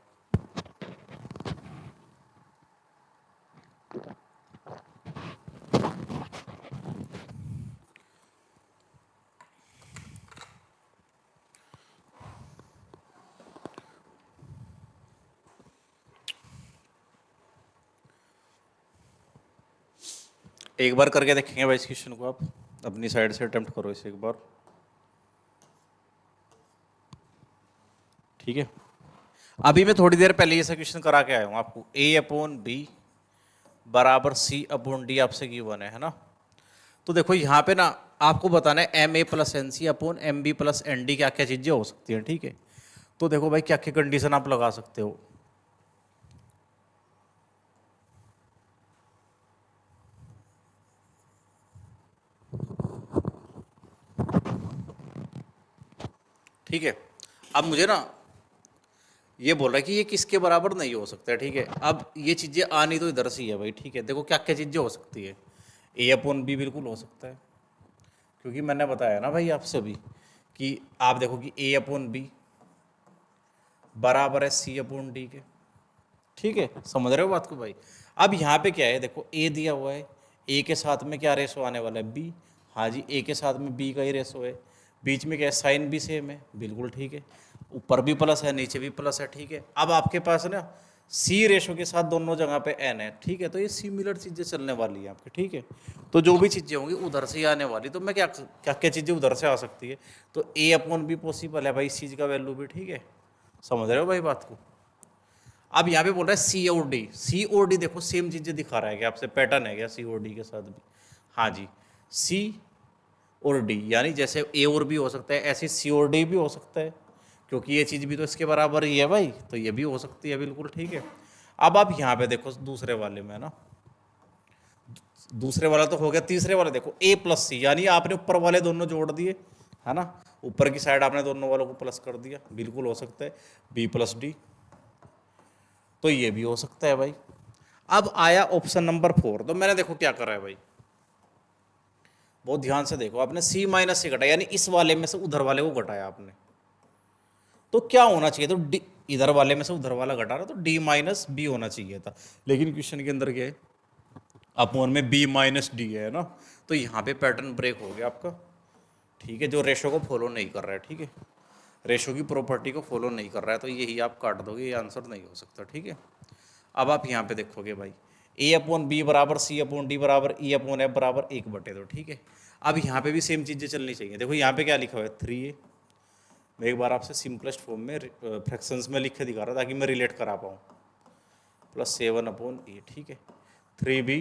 एक बार करके देखेंगे भाई इस क्वेश्चन को, आप अपनी साइड से अटेम्प्ट करो इसे एक बार, ठीक है। अभी मैं थोड़ी देर पहले ये सा क्वेश्चन करा के आया हूँ आपको, ए अपॉन बी बराबर सी अपॉन डी आपसे गिवन है ना। तो देखो यहाँ पे ना आपको बताना है M A plus N C upon M B plus N D क्या क्या चीज़ें हो सकती हैं, ठीक है। तो देखो भाई क्या क्या कंडीशन आप लगा सकते हो। ठीक है, अब मुझे ना ये बोल रहा है कि ये किसके बराबर नहीं हो सकता है, ठीक है। अब ये चीज़ें आनी तो इधर से ही है भाई, ठीक है। देखो क्या क्या चीज़ें हो सकती है, ए अपॉन बी बिल्कुल हो सकता है, क्योंकि मैंने बताया ना भाई आपसे अभी कि आप देखो कि ए अपॉन बी बराबर है सी अपॉन डी के, ठीक है। समझ रहे हो बात को भाई। अब यहाँ पे क्या है, देखो ए दिया हुआ है, ए के साथ में क्या रेशो आने वाला है बी, हाँ जी ए के साथ में बी का ही रेशो है, बीच में क्या है साइन भी सेम है, बिल्कुल ठीक है। ऊपर भी प्लस है नीचे भी प्लस है, ठीक है। अब आपके पास ना सी रेशो के साथ दोनों जगह पे एन है, ठीक है। तो ये सिमिलर चीज़ें चलने वाली है आपकी, ठीक है। तो जो भी चीज़ें होंगी उधर से ही आने वाली, तो मैं क्या क्या क्या चीज़ें उधर से आ सकती है, तो ए अपॉन बी पॉसिबल है भाई, इस चीज़ का वैल्यू भी, ठीक है। समझ रहे हो भाई बात को। अब यहाँ पे बोल रहा है सी और डी, सी और डी देखो सेम चीज़ें दिखा रहा है कि आपसे पैटर्न है क्या सी और डी के साथ भी, हाँ जी सी और डी, यानी जैसे ए और बी हो सकता है ऐसे सी और डी भी हो सकता है, क्योंकि ये चीज़ भी तो इसके बराबर ही है भाई, तो ये भी हो सकती है बिल्कुल, ठीक है। अब आप यहाँ पे देखो दूसरे वाले में ना, दूसरे वाला तो हो गया, तीसरे वाले देखो ए प्लस सी, यानी आपने ऊपर वाले दोनों जोड़ दिए है ना, ऊपर की साइड आपने दोनों वालों को प्लस कर दिया, बिल्कुल हो सकता है बी प्लस डी, तो ये भी हो सकता है भाई। अब आया ऑप्शन नंबर 4, तो मैंने देखो क्या करा है भाई, बहुत ध्यान से देखो, आपने सी माइनस से घटाया, यानी इस वाले में से उधर वाले को घटाया आपने, तो क्या होना चाहिए, तो डी, इधर वाले में से उधर वाला घटा रहा तो डी माइनस बी होना चाहिए था, लेकिन क्वेश्चन के अंदर क्या है अपॉन में बी माइनस डी है ना, तो यहाँ पे पैटर्न ब्रेक हो गया आपका, ठीक है। जो रेशो को फॉलो नहीं कर रहा है, ठीक है, रेशो की प्रॉपर्टी को फॉलो नहीं कर रहा है, तो यही आप काट दोगे, ये आंसर नहीं हो सकता, ठीक है। अब आप यहाँ पे देखोगे भाई ए अपॉन बी बराबर सी अपॉन डी बराबर ई अपॉन एफ बराबर 1/2, ठीक है। अब यहाँ पे भी सेम चीज़ें चलनी चाहिए, देखो यहाँ पे क्या लिखा हुआ है 3a, मैं एक बार आपसे सिंपलेस्ट फॉर्म में फ्रैक्शंस में लिख के दिखा रहा ताकि मैं रिलेट करा पाऊँ, प्लस 7/a, ठीक है, 3b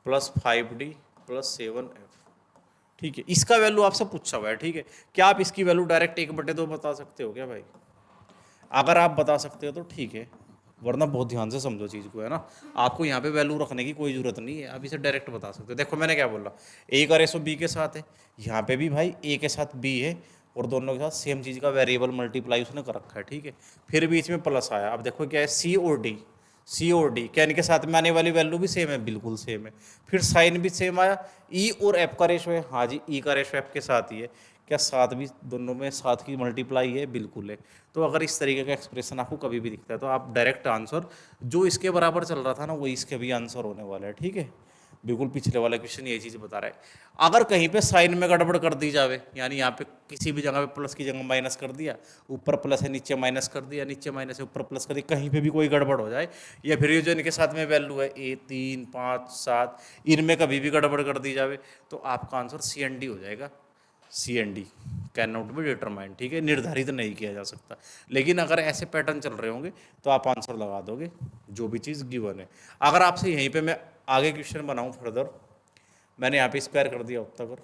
plus 5d plus 7f, ठीक है। इसका वैल्यू आपसे पूछा हुआ है, ठीक है। क्या आप इसकी वैल्यू डायरेक्ट 1/2 बता सकते हो क्या भाई? अगर आप बता सकते हो तो ठीक है, वरना बहुत ध्यान से समझो चीज़ को, है ना। आपको यहाँ पे वैल्यू रखने की कोई ज़रूरत नहीं है, आप इसे डायरेक्ट बता सकते हो। देखो मैंने क्या बोला, ए का रेशो बी के साथ है, यहाँ पे भी भाई ए के साथ बी है, और दोनों के साथ सेम चीज़ का वेरिएबल मल्टीप्लाई उसने कर रखा है, ठीक है। फिर बीच में प्लस आया, अब देखो क्या है सी और डी, सी और डी क्या इनके साथ में आने वाली वैल्यू भी सेम है, बिल्कुल सेम है। फिर साइन भी सेम आया, ई और एफ का रेशो है, हाँ जी ई का रेशो एफ के साथ ही है, क्या सात भी दोनों में सात की मल्टीप्लाई है, बिल्कुल है। तो अगर इस तरीके का एक्सप्रेशन आपको कभी भी दिखता है तो आप डायरेक्ट आंसर जो इसके बराबर चल रहा था ना वही इसके भी आंसर होने वाला है, ठीक है। बिल्कुल पिछले वाला क्वेश्चन यही चीज़ बता रहा है। अगर कहीं पे साइन में गड़बड़ कर दी जावे, यानी यहाँ पे किसी भी जगह पे प्लस की जगह माइनस कर दिया, ऊपर प्लस है नीचे माइनस कर दिया, नीचे माइनस है ऊपर प्लस कर दिया, कहीं पे भी कोई गड़बड़ हो जाए, या फिर ये जो इनके साथ में वैल्यू है ए 3 5 7 इनमें कभी भी गड़बड़ कर दी जावे, तो आपका आंसर सी एन डी हो जाएगा। C N D can not be determined, ठीक है, निर्धारित नहीं किया जा सकता। लेकिन अगर ऐसे पैटर्न चल रहे होंगे तो आप आंसर लगा दोगे जो भी चीज़ गिवन है। अगर आपसे यहीं पे मैं आगे क्वेश्चन बनाऊं फर्दर, मैंने यहाँ पे स्क्वायर कर दिया अब तक,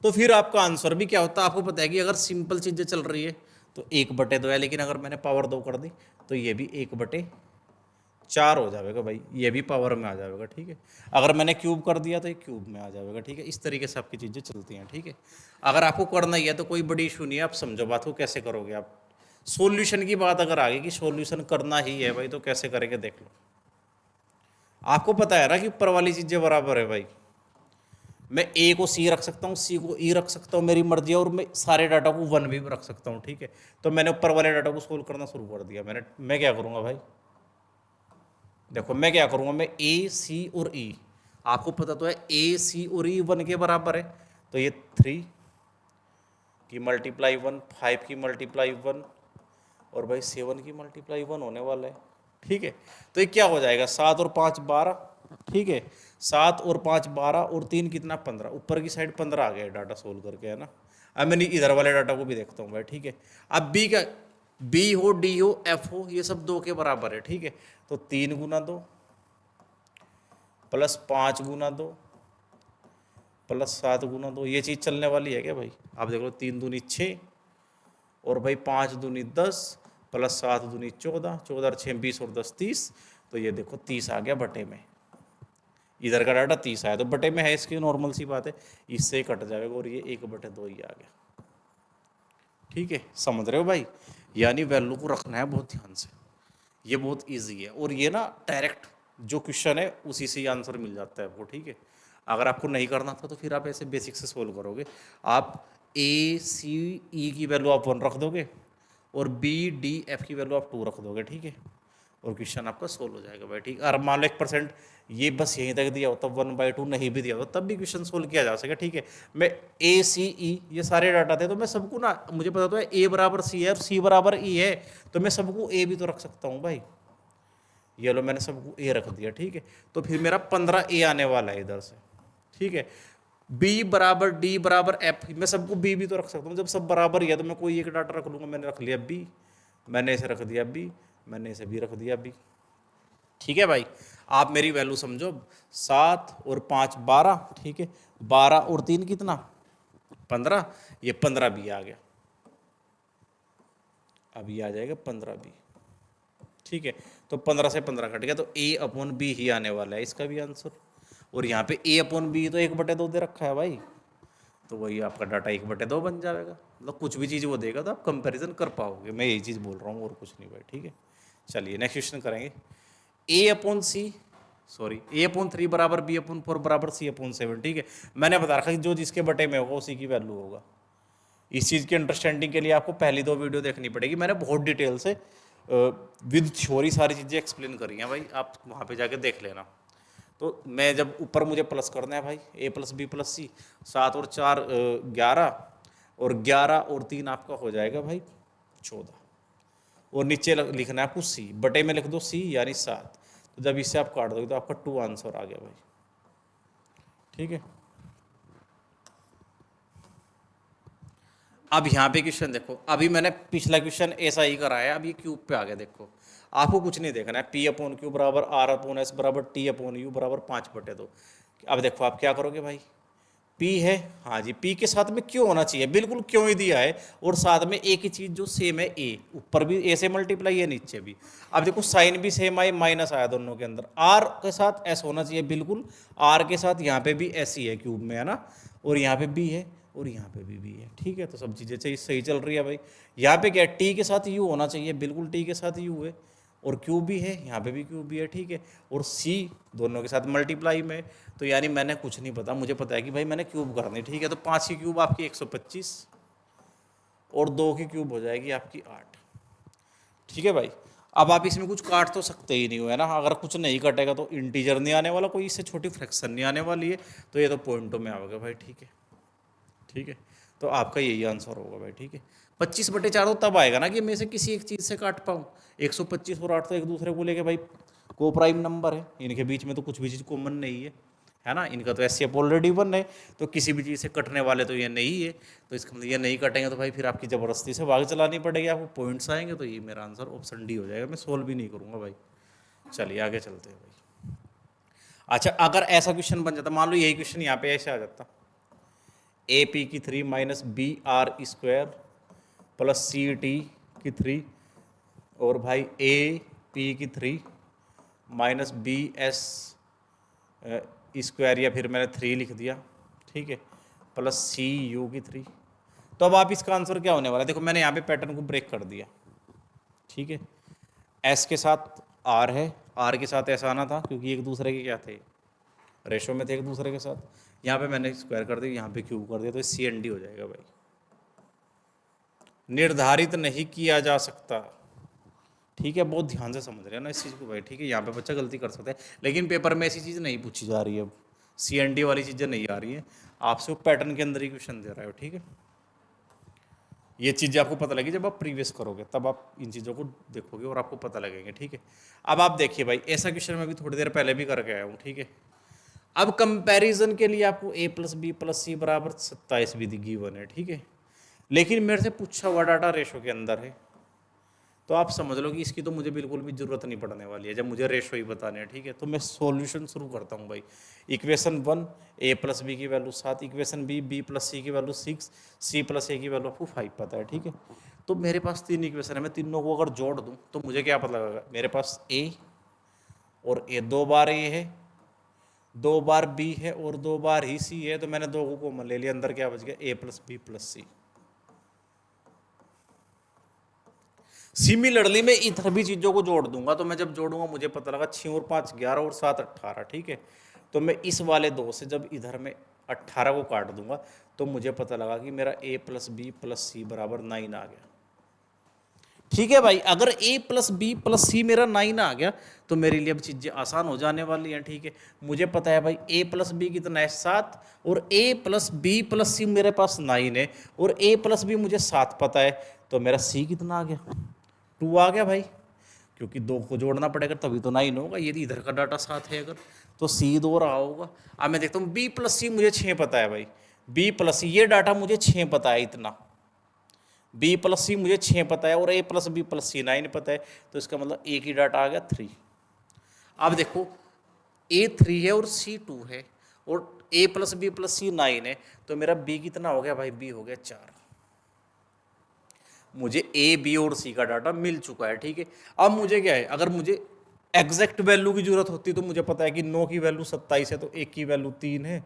तो फिर आपका आंसर भी क्या होता है आपको पता है कि अगर सिंपल चीज़ें चल रही है तो 1/2 है, लेकिन अगर मैंने पावर 2 कर दी तो ये भी 1/4 हो जाएगा भाई, ये भी पावर में आ जाएगा, ठीक है। अगर मैंने क्यूब कर दिया तो ये क्यूब में आ जाएगा, ठीक है। इस तरीके से आपकी चीज़ें चलती हैं, ठीक है। अगर आपको करना ही है तो कोई बड़ी इशू नहीं है, आप समझो बात को कैसे करोगे आप। सॉल्यूशन की बात अगर आ गई कि सॉल्यूशन करना ही है भाई तो कैसे करेंगे देख लो। आपको पता है ना कि ऊपर वाली चीज़ें बराबर है भाई, मैं ए को सी रख सकता हूँ, सी को ई रख सकता हूँ, मेरी मर्जी है, और मैं सारे डाटा को 1 भी रख सकता हूँ, ठीक है। तो मैंने ऊपर वाले डाटा को सोल्व करना शुरू कर दिया, मैं क्या करूँगा भाई, देखो मैं क्या करूँगा, मैं ए सी और ई, आपको पता तो है ए सी और ई 1 के बराबर है, तो ये 3 की मल्टीप्लाई 1, 5 की मल्टीप्लाई 1, और भाई 7 की मल्टीप्लाई 1 होने वाला है, ठीक है। तो ये क्या हो जाएगा, 7 और 5 12, ठीक है। 7 और 5 12 और 3 कितना 15, ऊपर की साइड 15 आ गया डाटा सोल्व करके, है ना। अब मैं इधर वाले डाटा को भी देखता हूँ भाई, ठीक है। अब बी का, बी हो डी हो एफ हो, ये सब 2 के बराबर है, ठीक है। तो 3 गुना 2 प्लस 5 गुना 2 प्लस 7 गुना 2, ये चीज़ चलने वाली है क्या भाई। आप देख लो, 3 दूनी 6 और भाई 5 दूनी 10 प्लस 7 दूनी 14, 14 और 6 20 और 10 30। तो ये देखो 30 आ गया बटे में, इधर का डाटा 30 आया तो बटे में है, इसकी नॉर्मल सी बात है, इससे कट जाएगा और ये 1/2 ही आ गया। ठीक है, समझ रहे हो भाई। यानी वैल्यू को रखना है बहुत ध्यान से, ये बहुत इजी है। और ये ना डायरेक्ट जो क्वेश्चन है उसी से ही आंसर मिल जाता है आपको, ठीक है। अगर आपको नहीं करना था तो फिर आप ऐसे बेसिक से सोल्व करोगे। आप ए सी ई की वैल्यू आप 1 रख दोगे और बी डी एफ की वैल्यू आप 2 रख दोगे, ठीक है। और क्वेश्चन आपका सोल्व हो जाएगा भाई, ठीक। और मान लो 1% ये बस यहीं तक दिया हो तब 1/2 नहीं भी दिया हो तब भी क्वेश्चन सोल्व किया जा सके, ठीक है। मैं ए सी ई ये सारे डाटा थे तो मैं सबको ना, मुझे पता तो है ए बराबर सी है और सी बराबर ई है, तो मैं सबको ए भी तो रख सकता हूँ भाई। ये लो मैंने सबको ए रख दिया, ठीक है। तो फिर मेरा 15 ए आने वाला है इधर से, ठीक है। बी बराबर डी बराबर एफ, मैं सबको बी भी तो रख सकता हूँ, जब सब बराबर ही है तो मैं कोई एक डाटा रख लूँगा। मैंने रख लिया बी, मैंने इसे रख दिया बी, मैंने इसे भी रख दिया बी, ठीक है भाई। आप मेरी वैल्यू समझो, 7 और 5 12, ठीक है। 12 और 3 कितना 15, ये 15 भी आ गया, अब ये आ जाएगा 15 भी, ठीक है। तो 15 से 15 कट गया, तो ए अपॉन बी ही आने वाला है इसका भी आंसर। और यहाँ पे ए अपॉन बी तो 1/2 दे रखा है भाई, तो वही आपका डाटा 1/2 बन जाएगा। मतलब कुछ भी चीज़ वो देगा तो आप कंपैरिजन कर पाओगे, मैं यही चीज़ बोल रहा हूँ और कुछ नहीं भाई, ठीक है। चलिए नेक्स्ट क्वेश्चन करेंगे। ए अपॉन सी, सॉरी ए अपॉन 3 बराबर बी अपॉन 4 बराबर सी अपॉन 7, ठीक है। मैंने बता रखा कि जो जिसके बटे में होगा उसी की वैल्यू होगा। इस चीज़ की अंडरस्टैंडिंग के लिए आपको पहली 2 वीडियो देखनी पड़ेगी, मैंने बहुत डिटेल से विद थ्योरी सारी चीज़ें एक्सप्लेन करी हैं भाई, आप वहाँ पे जाके देख लेना। तो मैं जब ऊपर मुझे प्लस करना है भाई, ए प्लस बी प्लस सी, 7 और 4 11, और 11 और 3 आपका हो जाएगा भाई 14, और नीचे लिखना है आपको सी, बटे में लिख दो सी यानी 7। तो जब इससे आप काट दोगे तो आपका 2 आंसर आ गया भाई, ठीक है। अब यहाँ पे क्वेश्चन देखो, अभी मैंने पिछला क्वेश्चन ऐसा ही कराया, अब ये क्यूब पे आ गया। देखो आपको कुछ नहीं देखना है, पी अपॉन क्यू बराबर आर अपॉन एस बराबर टी अपॉन यू बराबर 5/2। अब देखो आप क्या करोगे भाई, पी है, हाँ जी, पी के साथ में क्यों होना चाहिए, बिल्कुल क्यों ही दिया है, और साथ में एक ही चीज़ जो सेम है ए, ऊपर भी ए से मल्टीप्लाई है नीचे भी। अब देखो साइन भी सेम आए, माइनस आया दोनों के अंदर, आर के साथ एस होना चाहिए बिल्कुल, आर के साथ यहाँ पे भी एस ही है क्यूब में, है ना। और यहाँ पे बी है और यहाँ पे भी है, ठीक है। तो सब चीज़ें चाहिए सही चल रही है भाई। यहाँ पे क्या है, टी के साथ यू होना चाहिए, बिल्कुल टी के साथ यू है, और क्यू भी है, यहाँ पे भी क्यू भी है, ठीक है। और सी दोनों के साथ मल्टीप्लाई में, तो यानी मैंने कुछ नहीं पता, मुझे पता है कि भाई मैंने क्यूब करनी, ठीक है। तो 5 की क्यूब आपकी 125 और 2 की क्यूब हो जाएगी आपकी 8, ठीक है भाई। अब आप इसमें कुछ काट तो सकते ही नहीं हो, है ना। अगर कुछ नहीं कटेगा तो इंटीजर नहीं आने वाला, कोई इससे छोटी फ्रैक्शन नहीं आने वाली है, तो ये तो पॉइंटों में आओगे भाई, ठीक है, ठीक है। तो आपका यही आंसर होगा भाई, ठीक है। 25/4 तो तब आएगा ना कि मैं से किसी एक चीज़ से काट पाऊँ, 125 और 8 तो एक दूसरे को लेके भाई को प्राइम नंबर है, इनके बीच में तो कुछ भी चीज़ कॉमन नहीं है ना। इनका तो एस ऑलरेडी 1 है, तो किसी भी चीज़ से कटने वाले तो ये नहीं है, तो इसका मतलब ये नहीं कटेंगे तो भाई फिर आपकी ज़बरदस्ती से भाग चलानी पड़ेगी, आपको पॉइंट्स आएंगे। तो ये मेरा आंसर ऑप्शन डी हो जाएगा, मैं सोल्व भी नहीं करूँगा भाई। चलिए आगे चलते हैं भाई। अच्छा, अगर ऐसा क्वेश्चन बन जाता, मान लो यही क्वेश्चन यहाँ पे ऐसे आ जाता, ए पी की 3 minus B R square plus C T की 3, और भाई ए पी की 3 माइनस बी एस स्क्वायर, या फिर मैंने 3 लिख दिया, ठीक है, प्लस सी यू की 3। तो अब आप इसका आंसर क्या होने वाला है, देखो मैंने यहाँ पे पैटर्न को ब्रेक कर दिया, ठीक है। एस के साथ आर है, आर के साथ ऐसा आना था क्योंकि एक दूसरे के क्या थे, रेशो में थे एक दूसरे के साथ। यहाँ पे मैंने स्क्वायर कर दिया, यहाँ पे क्यूब कर दिया, तो सी एन डी हो जाएगा भाई। निर्धारित नहीं किया जा सकता, ठीक है। बहुत ध्यान से समझ रहे हैं ना इस चीज़ को भाई, ठीक है। यहाँ पे बच्चा गलती कर सकता है, लेकिन पेपर में ऐसी चीज़ नहीं पूछी जा रही है, अब सी एन डी वाली चीज़ें नहीं आ रही हैं, आपसे वो पैटर्न के अंदर ही क्वेश्चन दे रहा है, ठीक है। ये चीज़ें आपको पता लगी जब आप प्रीवियस करोगे, तब आप इन चीज़ों को देखोगे और आपको पता लगेंगे, ठीक है। अब आप देखिए भाई, ऐसा क्वेश्चन मैं भी थोड़ी देर पहले भी करके आया हूँ, ठीक है। अब कंपैरिजन के लिए आपको a plus B plus C बराबर 27 भी गिवन है, ठीक है। लेकिन मेरे से पूछा हुआ डाटा रेशो के अंदर है, तो आप समझ लो कि इसकी तो मुझे बिल्कुल भी जरूरत नहीं पड़ने वाली है जब मुझे रेशो ही बताने हैं, ठीक है। तो मैं सॉल्यूशन शुरू करता हूँ भाई। इक्वेशन 1 a प्लस बी की वैल्यू 7, इक्वेशन b प्लस सी की वैल्यू 6, c प्लस a की वैल्यू आपको 5 पता है, ठीक है। तो मेरे पास 3 इक्वेशन है, मैं तीनों को अगर जोड़ दूँ तो मुझे क्या पता लगेगा, मेरे पास a और a 2 बार a है, 2 बार b है और 2 बार ही c है, तो मैंने 2 को कॉमन ले लिया, अंदर क्या बच गया a plus B plus C. Similarly मैं इधर भी चीज़ों को जोड़ दूंगा, तो मैं जब जोड़ूंगा मुझे पता लगा 6 और 5 11 और 7 18, ठीक है। तो मैं इस वाले 2 से जब इधर में 18 को काट दूंगा तो मुझे पता लगा कि मेरा a plus B plus C बराबर 9 आ गया, ठीक है भाई। अगर a प्लस बी प्लस सी मेरा 9 आ गया तो मेरे लिए अब चीज़ें आसान हो जाने वाली हैं, ठीक है। मुझे पता है भाई a प्लस बी कितना है 7, और a प्लस बी प्लस सी मेरे पास 9 है, और a प्लस बी मुझे 7 पता है, तो मेरा c कितना आ गया, 2 आ गया भाई, क्योंकि 2 को जोड़ना पड़ेगा तभी तो 9 होगा। यदि इधर का डाटा 7 है अगर, तो c 2 रहा होगा। अब मैं देखता हूँ b प्लस सी मुझे 6 पता है भाई, b प्लस सी ये डाटा मुझे 6 पता है, इतना b प्लस सी मुझे 6 पता है, और a प्लस बी प्लस सी 9 पता है, तो इसका मतलब a की डाटा आ गया 3। अब देखो a 3 है और c 2 है, और a प्लस बी प्लस सी 9 है, तो मेरा b कितना हो गया भाई, b हो गया 4। मुझे ए बी और सी का डाटा मिल चुका है, ठीक है। अब मुझे क्या है, अगर मुझे एग्जैक्ट वैल्यू की जरूरत होती तो मुझे पता है कि 9 की वैल्यू 27 है, तो एक की वैल्यू 3 है,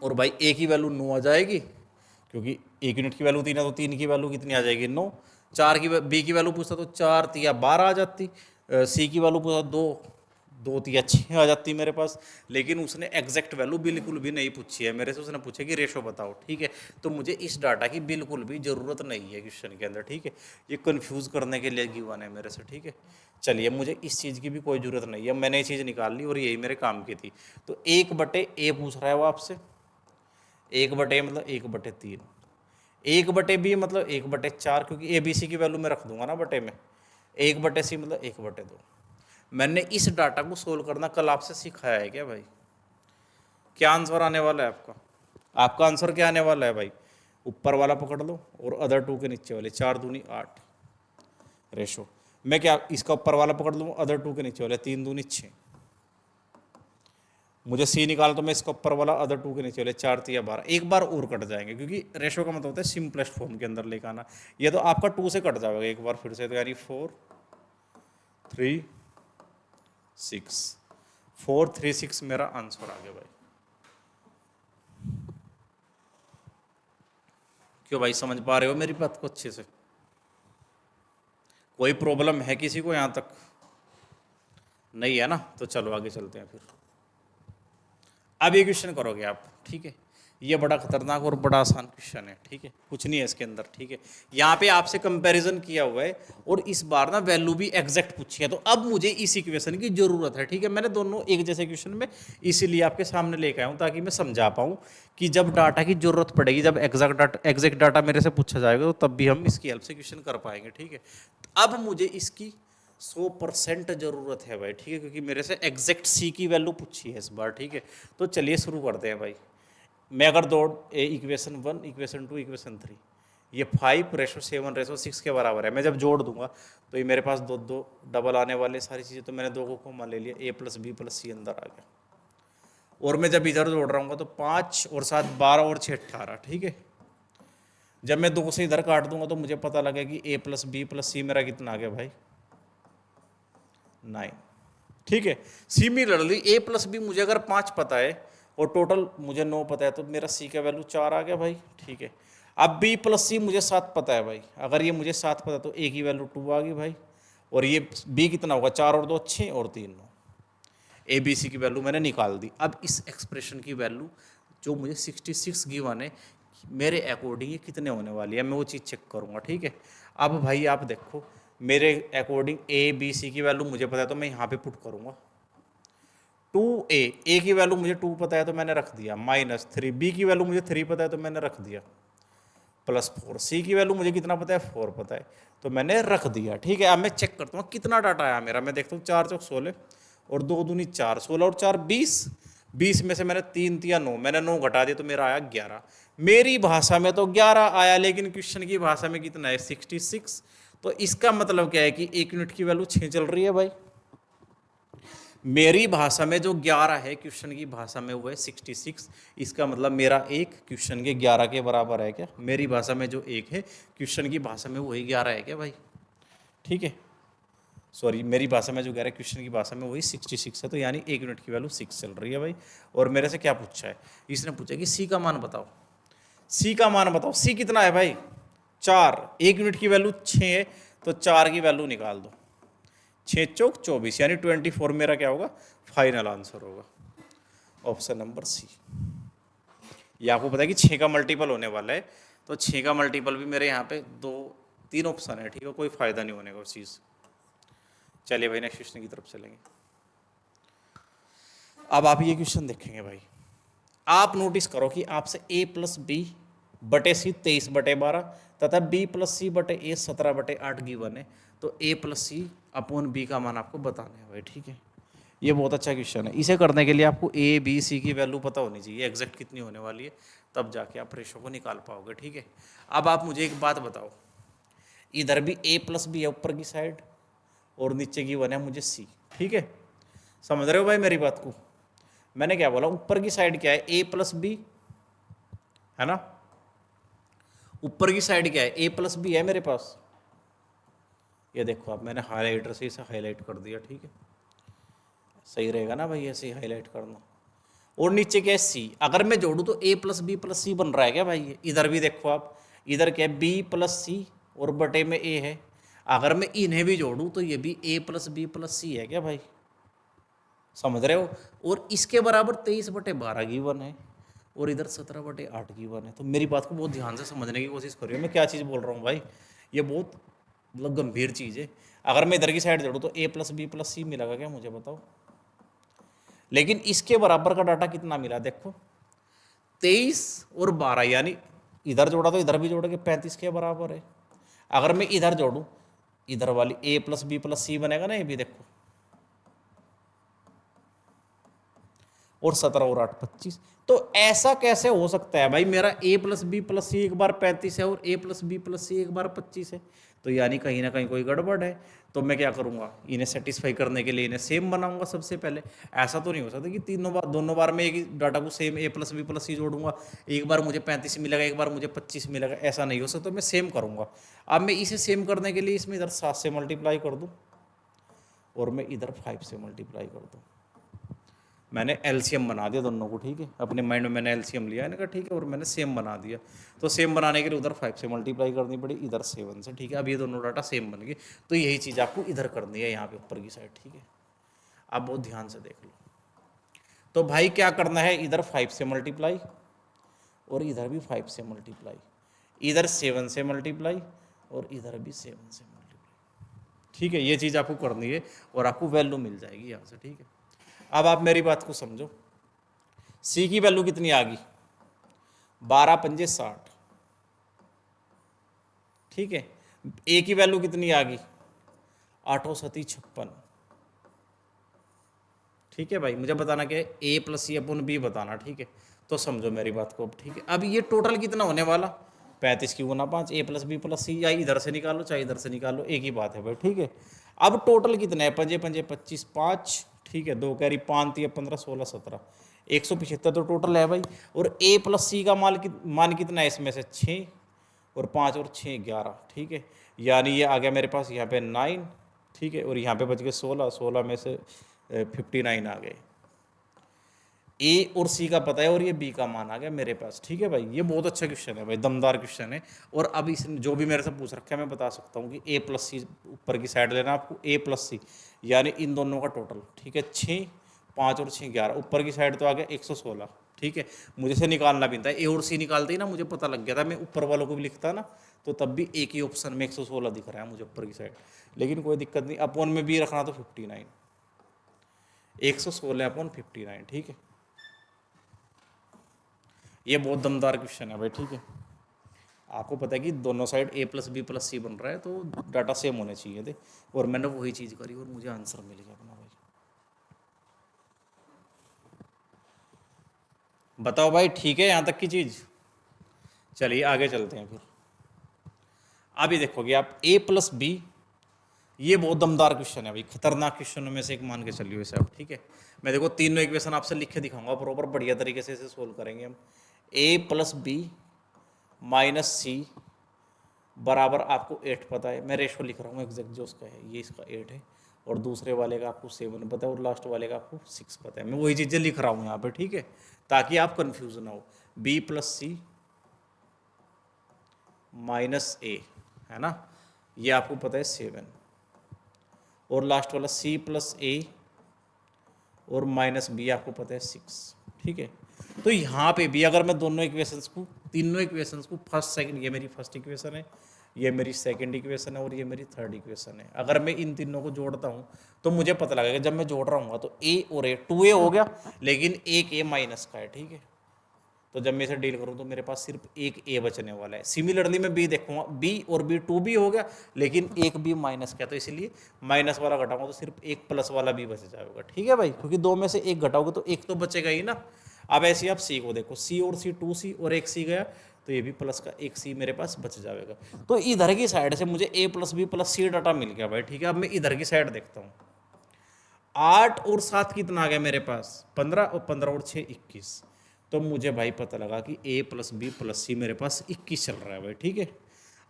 और भाई ए की वैल्यू 9 आ जाएगी, क्योंकि एक यूनिट की वैल्यू 3 है, तो 3 की वैल्यू कितनी आ जाएगी 9। 4 की बी की वैल्यू पूछता तो 4 तिया 12 आ जाती, सी की वैल्यू पूछता 2 2 तिया 6 आ जाती मेरे पास। लेकिन उसने एग्जैक्ट वैल्यू बिल्कुल भी नहीं पूछी है मेरे से, उसने पूछा कि रेशो बताओ, ठीक है। तो मुझे इस डाटा की बिल्कुल भी ज़रूरत नहीं है क्वेश्चन के अंदर, ठीक है। ये कन्फ्यूज़ करने के लिए गिवन है मेरे से, ठीक है। चलिए, मुझे इस चीज़ की भी कोई ज़रूरत नहीं है, मैंने ये चीज़ निकाल ली और यही मेरे काम की थी। तो 1/a पूछ रहा है वो आपसे, 1/a मतलब 1/3, 1/b मतलब 1/4, क्योंकि ए बी सी की वैल्यू मैं रख दूंगा ना बटे में, 1/c मतलब 1/2। मैंने इस डाटा को सोल्व करना कल आपसे सिखाया है क्या भाई? क्या आंसर आने वाला है आपका? आपका आंसर क्या आने वाला है भाई? ऊपर वाला पकड़ लो और अदर 2 के नीचे वाले, 4 दूनी 8 रेशो। मैं क्या इसका ऊपर वाला पकड़ लूँ, अदर 2 के नीचे वाले, 3 दूनी 6। मुझे सी निकाल, तो मैं इसका ऊपर वाला अदर 2 के नीचे वाले, 4 तिया 12, एक बार और कट जाएंगे, क्योंकि रेशो का मतलब होता है सिंपलेस्ट फॉर्म के अंदर लेकर आना। ये तो आपका 2 से कट जाएगा एक बार फिर से, तो यानी 4 3 6, 4 3 6 मेरा आंसर आ गया भाई। क्यों भाई, समझ पा रहे हो मेरी बात को अच्छे से? कोई प्रॉब्लम है किसी को यहाँ तक? नहीं है ना? तो चलो आगे चलते हैं फिर। अब ये क्वेश्चन करोगे आप, ठीक है। ये बड़ा खतरनाक और बड़ा आसान क्वेश्चन है, ठीक है, कुछ नहीं है इसके अंदर, ठीक है। यहाँ पे आपसे कंपैरिजन किया हुआ है और इस बार ना वैल्यू भी एग्जैक्ट पूछी है, तो अब मुझे इस इक्वेशन की जरूरत है, ठीक है। मैंने दोनों एक जैसे क्वेश्चन में इसीलिए आपके सामने लेकर आया हूँ, ताकि मैं समझा पाऊँ कि जब डाटा की जरूरत पड़ेगी, जब एग्जैक्ट डाटा मेरे से पूछा जाएगा, तो तब भी हम इसकी हेल्प से क्वेश्चन कर पाएंगे, ठीक है। अब मुझे इसकी 100% ज़रूरत है भाई, ठीक है, क्योंकि मेरे से एग्जैक्ट सी की वैल्यू पूछी है इस बार, ठीक है। तो चलिए शुरू करते हैं भाई। मैं अगर दो इक्वेशन 1 इक्वेशन 2 इक्वेशन 3, ये 5:7:6 के बराबर है, मैं जब जोड़ दूंगा तो ये मेरे पास 2 2 डबल आने वाले सारी चीज़ें, तो मैंने 2 को कॉमन ले लिया, a प्लस बी प्लस सी अंदर आ गया। और मैं जब इधर जोड़ रहा हूँ तो 5 और 7 12 और 6 18, ठीक है। जब मैं 2 से इधर काट दूंगा तो मुझे पता लगे कि a प्लस बी प्लस सी मेरा कितना आ गया भाई, 9, ठीक है। सिमिलरली a प्लस बी मुझे अगर 5 पता है और टोटल मुझे 9 पता है, तो मेरा c का वैल्यू 4 आ गया भाई, ठीक है। अब b प्लस सी मुझे 7 पता है भाई, अगर ये मुझे 7 पता है तो a की वैल्यू 2 आ गई भाई, और ये b कितना होगा, 4 और 2 6 और 3 9, ए बी सी की वैल्यू मैंने निकाल दी। अब इस एक्सप्रेशन की वैल्यू जो मुझे 66 गिवन है, मेरे अकॉर्डिंग ये कितने होने वाली है, मैं वो चीज़ चेक करूँगा, ठीक है। अब भाई आप देखो, मेरे अकॉर्डिंग ए बी सी की वैल्यू मुझे पता है, तो मैं यहाँ पे पुट करूँगा 2a, ए की वैल्यू मुझे 2 पता है तो मैंने रख दिया, -3, बी की वैल्यू मुझे 3 पता है तो मैंने रख दिया, +4। सी की वैल्यू मुझे कितना पता है, 4 पता है, तो मैंने रख दिया। ठीक है, अब मैं चेक करता हूँ कितना डाटा आया मेरा। मैं देखता हूँ 4 चौक 16 और 2 दूनी 4, 16 और 4 20। 20 में से मैंने 3 दिया 9, मैंने 9 घटा दिया तो मेरा आया 11। मेरी भाषा में तो 11 आया, लेकिन क्वेश्चन की भाषा में कितना है, 66। तो इसका मतलब क्या है कि 1 यूनिट की वैल्यू 6 चल रही है भाई। मेरी भाषा में जो 11 है, क्वेश्चन की भाषा में वो है 66। इसका मतलब मेरा एक क्वेश्चन के 11 के बराबर है क्या? मेरी भाषा में जो एक है, क्वेश्चन की भाषा में वही 11 है क्या भाई? ठीक है, सॉरी, मेरी भाषा में जो 11 क्वेश्चन की भाषा में वही 66 है, तो यानी 1 यूनिट की वैल्यू 6 चल रही है भाई। और मेरे से क्या पूछा है, इसने पूछा कि सी का मान बताओ। सी का मान बताओ, सी कितना है भाई? 4। 1 यूनिट की वैल्यू 6 है, तो 4 की वैल्यू निकाल दो। 6 चौक 24, यानी 24 मेरा क्या होगा, फाइनल आंसर होगा। Option number C. ये आपको पता है कि 6 का मल्टीपल होने वाला है, तो 6 का मल्टीपल भी मेरे यहाँ पे 2 3 ऑप्शन है। ठीक है, कोई फायदा नहीं होने का उस चीज़। चलिए भाई, नेक्स्ट क्वेश्चन की तरफ चलेंगे। अब आप ये क्वेश्चन देखेंगे भाई, आप नोटिस करो कि आपसे a+b/c 23/12 तथा b+c/a 17/8 गिवन है। तो a+c/b का मान आपको बताना है भाई। ठीक है, ये बहुत अच्छा क्वेश्चन है। इसे करने के लिए आपको a b c की वैल्यू पता होनी चाहिए, एग्जैक्ट कितनी होने वाली है, तब जाके आप रेशो को निकाल पाओगे। ठीक है, अब आप मुझे एक बात बताओ, इधर भी a+b है ऊपर की साइड, और नीचे की वन है मुझे c। ठीक है, समझ रहे हो भाई मेरी बात को? मैंने क्या बोला, ऊपर की साइड क्या है, a+b है ना। ऊपर की साइड क्या है, a+b है मेरे पास। ये देखो, अब मैंने हाईलाइटर से इसे हाईलाइट कर दिया। ठीक है, सही रहेगा ना भाई, ऐसे ही हाईलाइट करना। और नीचे क्या है, c। अगर मैं जोड़ूं तो a+b+c बन रहा है क्या भाई? इधर भी देखो आप, इधर क्या है, b+c और बटे में a है। अगर मैं इन्हें भी जोड़ूं तो ये भी a+b+c है क्या भाई? समझ रहे हो? और इसके बराबर 23/12 की वन है, और इधर 17/8 की वन है। तो मेरी बात को बहुत ध्यान से समझने की कोशिश करिए, मैं क्या चीज़ बोल रहा हूँ भाई। ये बहुत मतलब गंभीर चीज़ है। अगर मैं इधर की साइड जोड़ूँ तो a+b+c मिलेगा क्या, मुझे बताओ। लेकिन इसके बराबर का डाटा कितना मिला, देखो 23 और 12, यानी इधर जोड़ा तो इधर भी जोड़ के 35 के बराबर है। अगर मैं इधर जोड़ूँ, इधर वाली a+b+c बनेगा ना, ये भी देखो, और 17 और 8 25। तो ऐसा कैसे हो सकता है भाई, मेरा a+b+c एक बार 35 है और a+b+c एक बार 25 है, तो यानी कहीं ना कहीं कोई गड़बड़ है। तो मैं क्या करूंगा, इन्हें सेटिस्फाई करने के लिए इन्हें सेम बनाऊंगा सबसे पहले। ऐसा तो नहीं हो सकता कि दोनों बार में एक ही डाटा को सेम a+b+c जोड़ूंगा, एक बार मुझे 35 मिलेगा, एक बार मुझे 25 मिलेगा, ऐसा नहीं हो सकता। मैं सेम करूंगा। अब मैं इसे सेम करने के लिए इसमें इधर 7 से मल्टीप्लाई कर दूँ, और मैं इधर 5 से मल्टीप्लाई कर दूँ। मैंने एलसीएम बना दिया दोनों को। ठीक है, अपने माइंड में मैंने एलसीएम लिया, इनका ठीक है, और मैंने सेम बना दिया। तो सेम बनाने के लिए उधर 5 से मल्टीप्लाई करनी पड़ी, इधर 7 से। ठीक है, अब ये दोनों डाटा सेम बन गए। तो यही चीज़ आपको इधर करनी है, यहाँ पे ऊपर की साइड। ठीक है, आप बहुत ध्यान से देख लो। तो भाई क्या करना है, इधर 5 से मल्टीप्लाई और इधर भी 5 से मल्टीप्लाई, इधर 7 से मल्टीप्लाई और इधर भी 7 से मल्टीप्लाई। ठीक है, ये चीज़ आपको करनी है और आपको वैल्यू मिल जाएगी यहाँ से। ठीक है, अब आप मेरी बात को समझो, सी की वैल्यू कितनी आ गई, 12 पंजे 60। ठीक है, ए की वैल्यू कितनी आ गई, 8 सती 56। ठीक है भाई, मुझे बताना क्या है, a+c/b बताना। ठीक है, तो समझो मेरी बात को अब। ठीक है, अब ये टोटल कितना होने वाला, 35 की गुना 5, a+b+c, या इधर से निकालो चाहे इधर से निकालो, एक ही बात है भाई। ठीक है, अब टोटल कितना है, पंजे पंजे 25, 5, ठीक है, 2 कैरी 5 3 15 16 17, 175 तो टोटल है भाई। और a+c का मान कितना है, इसमें से 6, और 5 और 6 11। ठीक है, यानी ये आ गया मेरे पास यहाँ पे 9। ठीक है, और यहाँ पे बच गए 16, 16 में से 59 आ गए। ए और सी का पता है, और ये बी का मान आ गया मेरे पास। ठीक है भाई, ये बहुत अच्छा क्वेश्चन है भाई, दमदार क्वेश्चन है। और अब इसने जो भी मेरे से पूछ रखा है, मैं बता सकता हूँ कि a+c ऊपर की साइड लेना आपको, a+c यानी इन दोनों का टोटल। ठीक है, 6, 5 और 6 11, ऊपर की साइड तो आ गया 116। ठीक है, मुझे से निकालना भी था, ए और सी निकालते ही ना मुझे पता लग गया था, मैं ऊपर वालों को भी लिखता ना, तो तब भी एक ही ऑप्शन में 116 दिख रहा है मुझे ऊपर की साइड। लेकिन कोई दिक्कत नहीं, अपॉन में भी रखना तो 59, 116/59। ठीक है, ये बहुत दमदार क्वेश्चन है भाई। ठीक है, आपको पता है कि दोनों side a plus B plus C बन रहा है, तो डाटा सेम होने चाहिए थे, और मैंने वही चीज़ करी और मुझे आंसर मिल गया अपना। भाई बताओ भाई, ठीक है यहाँ तक की चीज़? चलिए आगे चलते हैं फिर। अभी देखोगे आप a प्लस बी, ये बहुत दमदार क्वेश्चन है भाई, खतरनाक क्वेश्चनों में से एक मान के चलिए इसे आप, ठीक है। मैं देखो तीनों इक्वेशन आपसे लिख के दिखाऊंगा प्रॉपर, बढ़िया तरीके से इसे सोल्व करेंगे हम। a प्लस बी माइनस सी बराबर आपको 8 पता है, मैं रेशो लिख रहा हूँ एग्जैक्ट जो उसका है, ये इसका 8 है, और दूसरे वाले का आपको 7 पता है, और लास्ट वाले का आपको 6 पता है। मैं वही चीज़ें लिख रहा हूँ यहाँ पे, ठीक है, ताकि आप कंफ्यूज ना हो। b प्लस सी माइनस ए, है ना, ये आपको पता है 7, और लास्ट वाला c प्लस ए और माइनस बी आपको पता है 6, ठीक है। तो यहाँ पे भी अगर मैं दोनों इक्वेशंस को, तीनों इक्वेशंस को फर्स्ट सेकंड, ये मेरी फर्स्ट इक्वेशन है, ये मेरी सेकंड इक्वेशन है, और ये मेरी थर्ड इक्वेशन है, अगर मैं इन तीनों को जोड़ता हूँ तो मुझे पता लगेगा जब मैं जोड़ रहा हूँ तो a और a 2a हो गया, लेकिन एक a माइनस का है, ठीक है। तो जब मैं इसे डील करूँ तो मेरे पास सिर्फ एक a बचने वाला है। सिमिलरली मैं b देखूंगा, b और b 2b हो गया, लेकिन एक b माइनस का, तो इसलिए माइनस वाला घटाऊंगा तो सिर्फ एक प्लस वाला b बच जाएगा, ठीक है भाई, क्योंकि दो में से एक घटाओगे तो एक तो बचेगा ही ना। अब ऐसे ही आप c को देखो, c और c 2c और एक c गया, तो ये भी प्लस का एक c मेरे पास बच जाएगा। तो इधर की साइड से मुझे a plus B plus C data मिल गया भाई, ठीक है। अब मैं इधर की साइड देखता हूँ, 8 और 7 कितना आ गया मेरे पास, 15, और 15 और 6 21, तो मुझे भाई पता लगा कि a प्लस बी प्लस सी मेरे पास 21 चल रहा है भाई, ठीक है।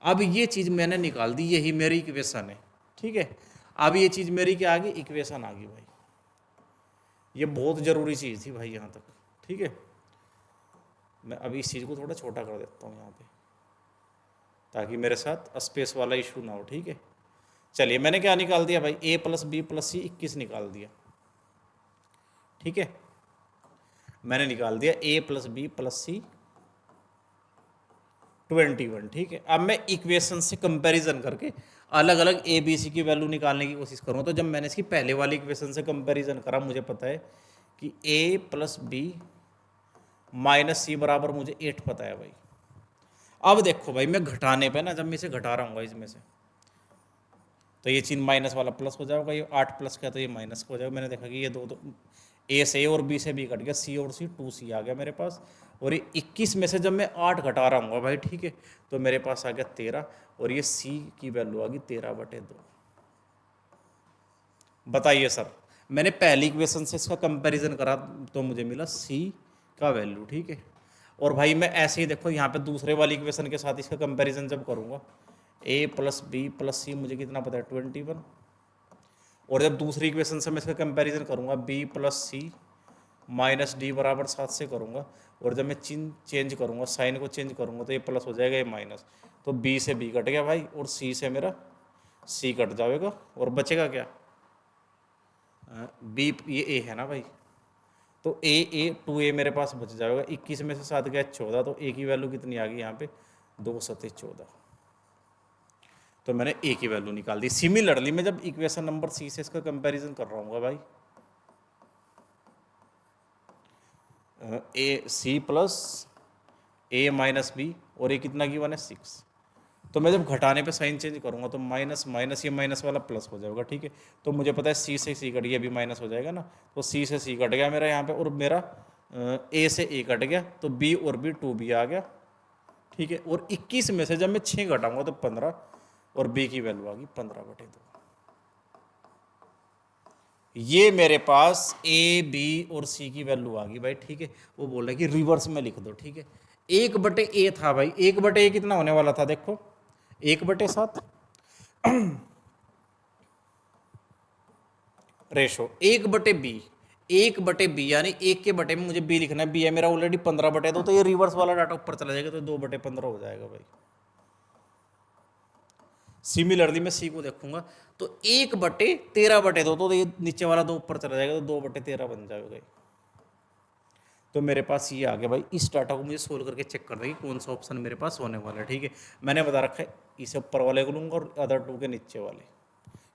अब ये चीज़ मैंने निकाल दी, यही मेरी इक्वेशन है, ठीक है। अब ये चीज़ मेरी क्या आ गई, इक्वेशन आ गई भाई। ये बहुत ज़रूरी चीज़ थी भाई यहाँ तक, ठीक है। मैं अभी इस चीज़ को थोड़ा छोटा कर देता हूँ यहाँ पे, ताकि मेरे साथ स्पेस वाला इशू ना हो, ठीक है। चलिए मैंने क्या निकाल दिया भाई, a प्लस बी प्लस सी 21 निकाल दिया, ठीक है। मैंने निकाल दिया a प्लस बी प्लस सी 21, ठीक है। अब मैं इक्वेशन से कंपैरिजन करके अलग अलग a b c की वैल्यू निकालने की कोशिश करूँ, तो जब मैंने इसकी पहले वाली इक्वेशन से कंपैरिजन करा, मुझे पता है कि a प्लस बी माइनस सी बराबर मुझे 8 पता है भाई। अब देखो भाई, मैं घटाने पे ना, जब मैं इसे घटा रहा हूँ इसमें से, तो ये चिन्ह माइनस वाला प्लस हो जाएगा, ये 8 प्लस का तो ये माइनस का हो जाएगा। मैंने देखा कि ये दो ए से और बी से बी कट गया, सी और सी 2c आ गया मेरे पास, और ये 21 में से जब मैं 8 घटा रहा हूँ भाई, ठीक है, तो मेरे पास आ गया 13, और ये सी की वैल्यू आ गई 13/2। बताइए सर, मैंने पहली इक्वेशन से इसका कंपैरिजन करा तो मुझे मिला सी का वैल्यू, ठीक है। और भाई मैं ऐसे ही देखो यहाँ पे दूसरे वाली इक्वेशन के साथ इसका कंपैरिजन जब करूँगा, a प्लस बी प्लस सी मुझे कितना पता है 21, और जब दूसरी इक्वेशन से मैं इसका कंपैरिजन करूँगा b प्लस सी माइनस डी बराबर 7 से करूँगा, और जब मैं चिन्ह चेंज करूँगा, साइन को चेंज करूँगा, तो ये प्लस हो जाएगा, ये माइनस, तो b से b कट गया भाई, और c से मेरा c कट जाएगा, और बचेगा क्या, b, ये a है ना भाई, तो a 2a मेरे पास बच जाएगा। 21 में से 7 गया 14, तो a की वैल्यू कितनी आ गई यहाँ पे, 2 7 14, तो मैंने a की वैल्यू निकाल दी। सिमिलरली मैं जब इक्वेशन नंबर c से इसका कंपैरिजन कर रहा हूँ भाई, ए सी प्लस ए माइनस बी, और ये कितना गिवन है 6, तो मैं जब घटाने पे साइन चेंज करूँगा तो माइनस माइनस, ये माइनस वाला प्लस हो जाएगा, ठीक है। तो मुझे पता है सी से सी कट गया, भी माइनस हो जाएगा ना, तो सी से सी कट गया मेरा यहाँ पे, और मेरा ए से ए कट गया, तो बी और बी 2b आ गया, ठीक है। और 21 में से जब मैं 6 घटाऊंगा तो 15, और बी की वैल्यू आ गई 15/2। ये मेरे पास ए बी और सी की वैल्यू आ गई भाई, ठीक है। वो बोल रहा है कि रिवर्स में लिख दो, ठीक है। 1/a था भाई, 1/a कितना होने वाला था, देखो 1/7 रेशो 1/b, 1/b यानी 1 के बटे में मुझे b लिखना है, b है मेरा ऑलरेडी 15/2, तो ये रिवर्स वाला डाटा ऊपर चला जाएगा, तो 2/15 हो जाएगा भाई। सिमिलरली मैं सी को देखूंगा, तो 1/13/2, तो ये नीचे वाला 2 ऊपर चला जाएगा, तो 2/13 बन जाएगा। तो मेरे पास ये आ गया भाई। इस डाटा को मुझे सोल्व करके चेक करना है कि कौन सा ऑप्शन मेरे पास होने वाला है, ठीक है। मैंने बता रखा है इसे ऊपर वाले को लूँगा और अदर 2 के नीचे वाले,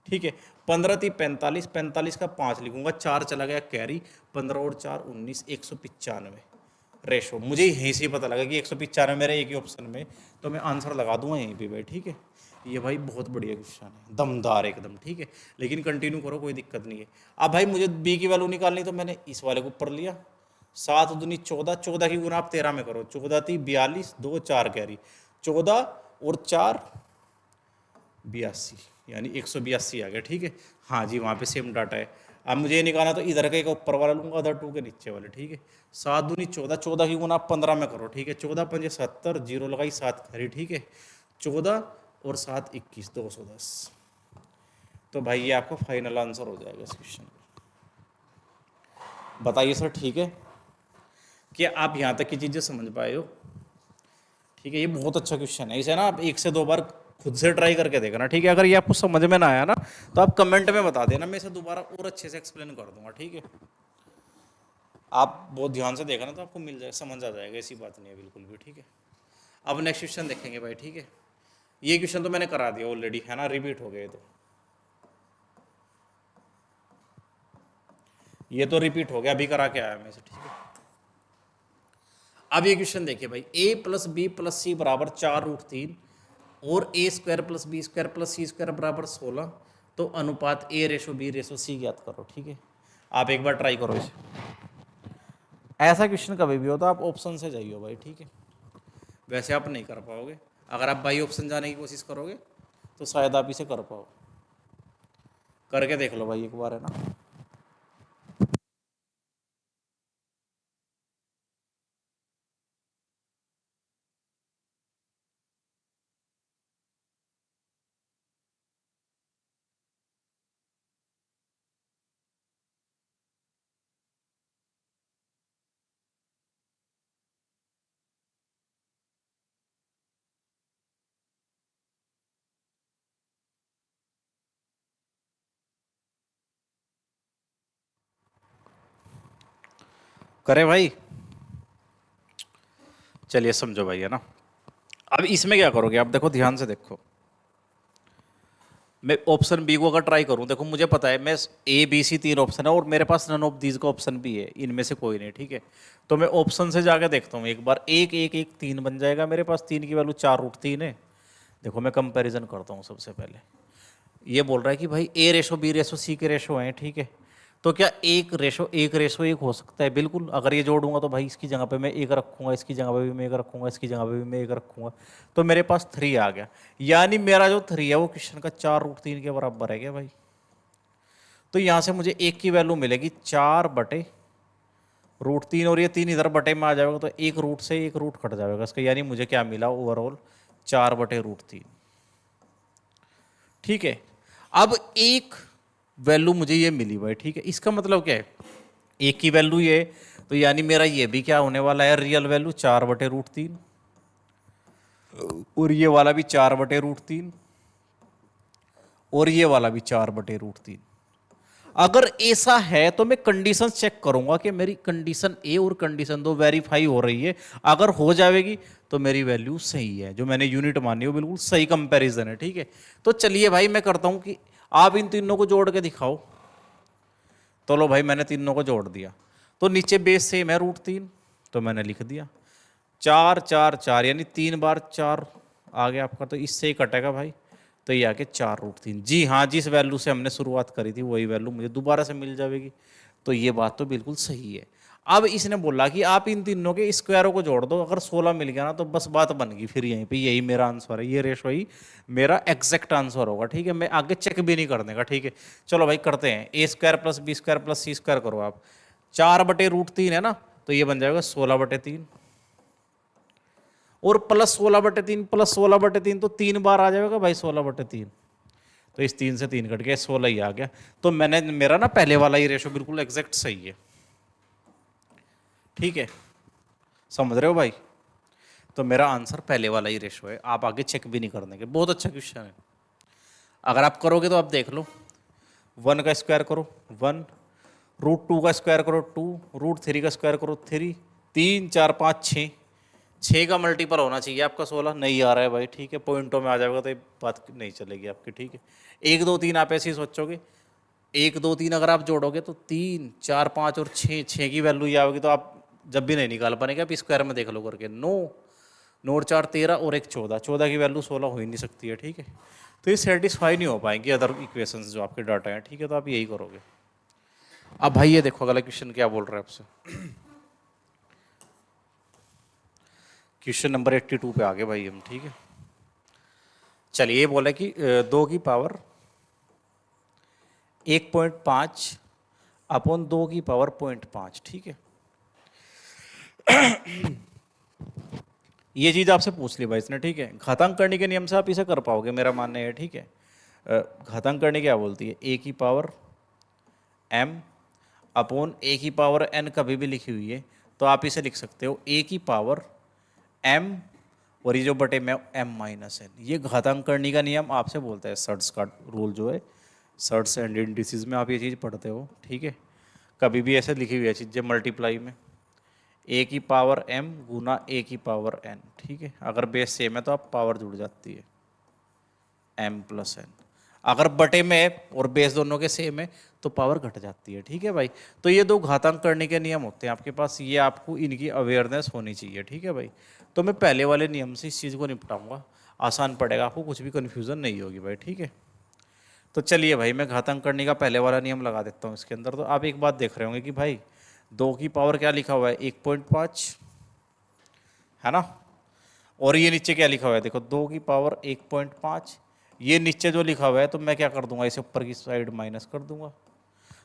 ठीक है। 15 × 45, 45 का 5 लिखूंगा, 4 चला गया कैरी, 15 और 4 19, 195, रेशो। मुझे यहीं से ही पता लगा कि 195 मेरा एक ही ऑप्शन में, तो मैं आंसर लगा दूंगा यहीं पे भाई, ठीक है। ये भाई बहुत बढ़िया क्वेश्चन है, दमदार एकदम, ठीक है। लेकिन कंटिन्यू करो, कोई दिक्कत नहीं है। अब भाई मुझे बी की वैल्यू निकालनी, तो मैंने इस वाले को ऊपर लिया, 7 दूनी 14, 14 की गुना आप 13 में करो, 14 थी 42, 2 4 कैरी, 14 और 4 82, यानी 182 आ गया, ठीक है। हाँ जी, वहाँ पे सेम डाटा है। अब मुझे ये निकालना, तो इधर का एक ऊपर वाला लूंगा, अदर 2 के नीचे वाले, ठीक है। 7 दूनी 14, 14 की गुना आप 15 में करो, ठीक है। 14 पंजे 70, जीरो लगाई 7 खरी, ठीक है। 14 और 7 21, 210। तो भाई ये आपका फाइनल आंसर हो जाएगा इस क्वेश्चन का। बताइए सर, ठीक है कि आप यहाँ तक की चीज़ें समझ पाए हो? ठीक है, ये बहुत अच्छा क्वेश्चन है, इसे ना आप 1 से 2 बार खुद से ट्राई करके देखना, ठीक है। अगर ये आपको समझ में ना आया ना, तो आप कमेंट में बता देना, मैं इसे दोबारा और अच्छे से एक्सप्लेन कर दूंगा, ठीक है। आप बहुत ध्यान से देखना, तो आपको मिल जाएगा, समझ आ जाएगा, ऐसी बात नहीं है बिल्कुल भी, ठीक है। अब नेक्स्ट क्वेश्चन देखेंगे भाई, ठीक है। ये क्वेश्चन तो मैंने करा दिया ऑलरेडी, है ना, रिपीट हो गए। तो ये तो रिपीट हो गया, अभी करा के आया मैं इसे, ठीक है। अब ये क्वेश्चन देखिए भाई, a plus B plus C बराबर 4√3 और a square plus B square plus C square बराबर 16, तो अनुपात a ratio b ratio c ज्ञात करो, ठीक है। आप एक बार ट्राई करो इसे। ऐसा क्वेश्चन कभी भी हो तो आप ऑप्शन से जाइए भाई, ठीक है। वैसे आप नहीं कर पाओगे, अगर आप बाई ऑप्शन जाने की कोशिश करोगे तो शायद आप इसे कर पाओ। करके देख लो भाई एक बार, है ना। करे भाई, चलिए समझो भाई, है ना। अब इसमें क्या करोगे आप, देखो ध्यान से देखो। मैं ऑप्शन बी को अगर ट्राई करूं, देखो मुझे पता है मैं ए बी सी 3 ऑप्शन है और मेरे पास नन ऑफ दीज का ऑप्शन भी है, इनमें से कोई नहीं, ठीक है। तो मैं ऑप्शन से जाके देखता हूँ एक बार, 1 1 1 3 बन जाएगा मेरे पास, 3 की वैल्यू 4√3 है। देखो मैं कंपैरिजन करता हूँ सबसे पहले। ये बोल रहा है कि भाई ए रेशो बी रेशो सी के रेशो हैं, ठीक है। तो क्या एक रेशो एक हो सकता है? बिल्कुल। अगर ये जोड़ूंगा तो भाई इसकी जगह पे मैं एक रखूंगा, इसकी जगह पे भी मैं एक रखूंगा, इसकी जगह पे भी मैं एक रखूंगा, तो मेरे पास 3 आ गया। यानी मेरा जो 3 है वो क्वेश्चन का 4√3 के बराबर है क्या भाई? तो यहां से मुझे एक की वैल्यू मिलेगी 4/√3, और ये 3 इधर बटे में आ जाएगा, तो एक रूट से एक रूट कट जाएगा इसका, यानी मुझे क्या मिला ओवरऑल 4/√3, ठीक है। अब एक वैल्यू मुझे ये मिली भाई, ठीक है। इसका मतलब क्या है, एक की वैल्यू ये, तो यानी मेरा ये भी क्या होने वाला है, रियल वैल्यू 4/√3, और ये वाला भी 4/√3, और ये वाला भी 4/√3। अगर ऐसा है तो मैं कंडीशन चेक करूंगा कि मेरी कंडीशन ए और कंडीशन 2 वेरीफाई हो रही है। अगर हो जाएगी तो मेरी वैल्यू सही है, जो मैंने यूनिट मानी हो बिल्कुल सही कंपैरिजन है, ठीक है। तो चलिए भाई मैं करता हूं कि आप इन तीनों को जोड़ के दिखाओ। तो लो भाई मैंने तीनों को जोड़ दिया, तो नीचे बेस सेम है √3, तो मैंने लिख दिया 4 4 4, यानी 3 बार 4 आ गया आपका, तो इससे ही कटेगा भाई। तो ये आके 4√3, जी हाँ, जिस वैल्यू से हमने शुरुआत करी थी वही वैल्यू मुझे दोबारा से मिल जाएगी। तो ये बात तो बिल्कुल सही है। अब इसने बोला कि आप इन तीनों के स्क्वायरों को जोड़ दो, अगर 16 मिल गया ना तो बस बात बन गई, फिर यहीं पे यही मेरा आंसर है, ये रेशो ही मेरा एग्जैक्ट आंसर होगा, ठीक है। मैं आगे चेक भी नहीं करने का, ठीक है। चलो भाई करते हैं, a² plus b² plus c² करो आप, 4/√3 है ना, तो ये बन जाएगा 16/3, और +16/3 +16/3, तो 3 बार आ जाएगा भाई 16/3, तो इस 3 से 3 कट गया, 16 ही आ गया। तो मैंने मेरा ना पहले वाला ही रेशो बिल्कुल एग्जैक्ट सही है, ठीक है। समझ रहे हो भाई? तो मेरा आंसर पहले वाला ही रेशो है, आप आगे चेक भी नहीं कर देंगे। बहुत अच्छा क्वेश्चन है, अगर आप करोगे तो आप देख लो। 1 का स्क्वायर करो 1, √2 का स्क्वायर करो 2, √3 का स्क्वायर करो 3, 3 4 5 6, 6 का मल्टीपल होना चाहिए आपका 16, नहीं आ रहा है भाई, ठीक है। पॉइंटों में आ जाएगा तो ये बात नहीं चलेगी आपकी, ठीक है। 1 2 3 आप ऐसे ही सोचोगे, 1 2 3 अगर आप जोड़ोगे तो 3 4 5 और 6, 6 की वैल्यू ही आओगी, तो आप जब भी नहीं निकाल पाएंगे आप स्क्वायर में देख लो करके। 9 9 और 4 13 और एक 14, 14 की वैल्यू 16 हो ही नहीं सकती है, ठीक है। तो ये सेटिस्फाई नहीं हो पाएंगे अदर इक्वेशंस जो आपके डाटा हैं, ठीक है। तो आप यही करोगे। अब भाई ये देखो अगला क्वेश्चन क्या बोल रहा है आपसे। क्वेश्चन नंबर 82 पे आ गए भाई हम, ठीक है। चलिए ये बोला कि 2 की पावर 1.5 अपॉन 2 की पावर 0.5, ठीक है। ये चीज़ आपसे पूछ ली भाई इसने, ठीक है। घातांक करने के नियम से आप इसे कर पाओगे, मेरा मानना है, ठीक है। घातांक करने क्या बोलती है, ए की पावर m अपॉन ए की पावर n कभी भी लिखी हुई है तो आप इसे लिख सकते हो ए की पावर m और ये जो बटे में m माइनस n। ये घातांक करने का नियम आपसे बोलता है, सर्ट्स का रूल जो है, सर्ट्स एंड इंडिसेस में आप ये चीज़ पढ़ते हो, ठीक है। कभी भी ऐसे लिखी हुई है चीज़ें मल्टीप्लाई में, ए की पावर m गुना ए की पावर n, ठीक है। अगर बेस सेम है तो आप पावर जुड़ जाती है m प्लस n। अगर बटे में है और बेस दोनों के सेम है तो पावर घट जाती है, ठीक है भाई। तो ये दो घातांक करने के नियम होते हैं आपके पास, ये आपको इनकी अवेयरनेस होनी चाहिए, ठीक है भाई। तो मैं पहले वाले नियम से इस चीज़ को निपटाऊंगा, आसान पड़ेगा आपको, कुछ भी कन्फ्यूज़न नहीं होगी भाई, ठीक है। तो चलिए भाई मैं घातांक करने का पहले वाला नियम लगा देता हूँ इसके अंदर। तो आप एक बात देख रहे होंगे कि भाई 2 की पावर क्या लिखा हुआ है 1.5, है ना। और ये नीचे क्या लिखा हुआ है देखो 2 की पावर 1.5, ये नीचे जो लिखा हुआ है तो मैं क्या कर दूंगा, इसे ऊपर की साइड माइनस कर दूंगा।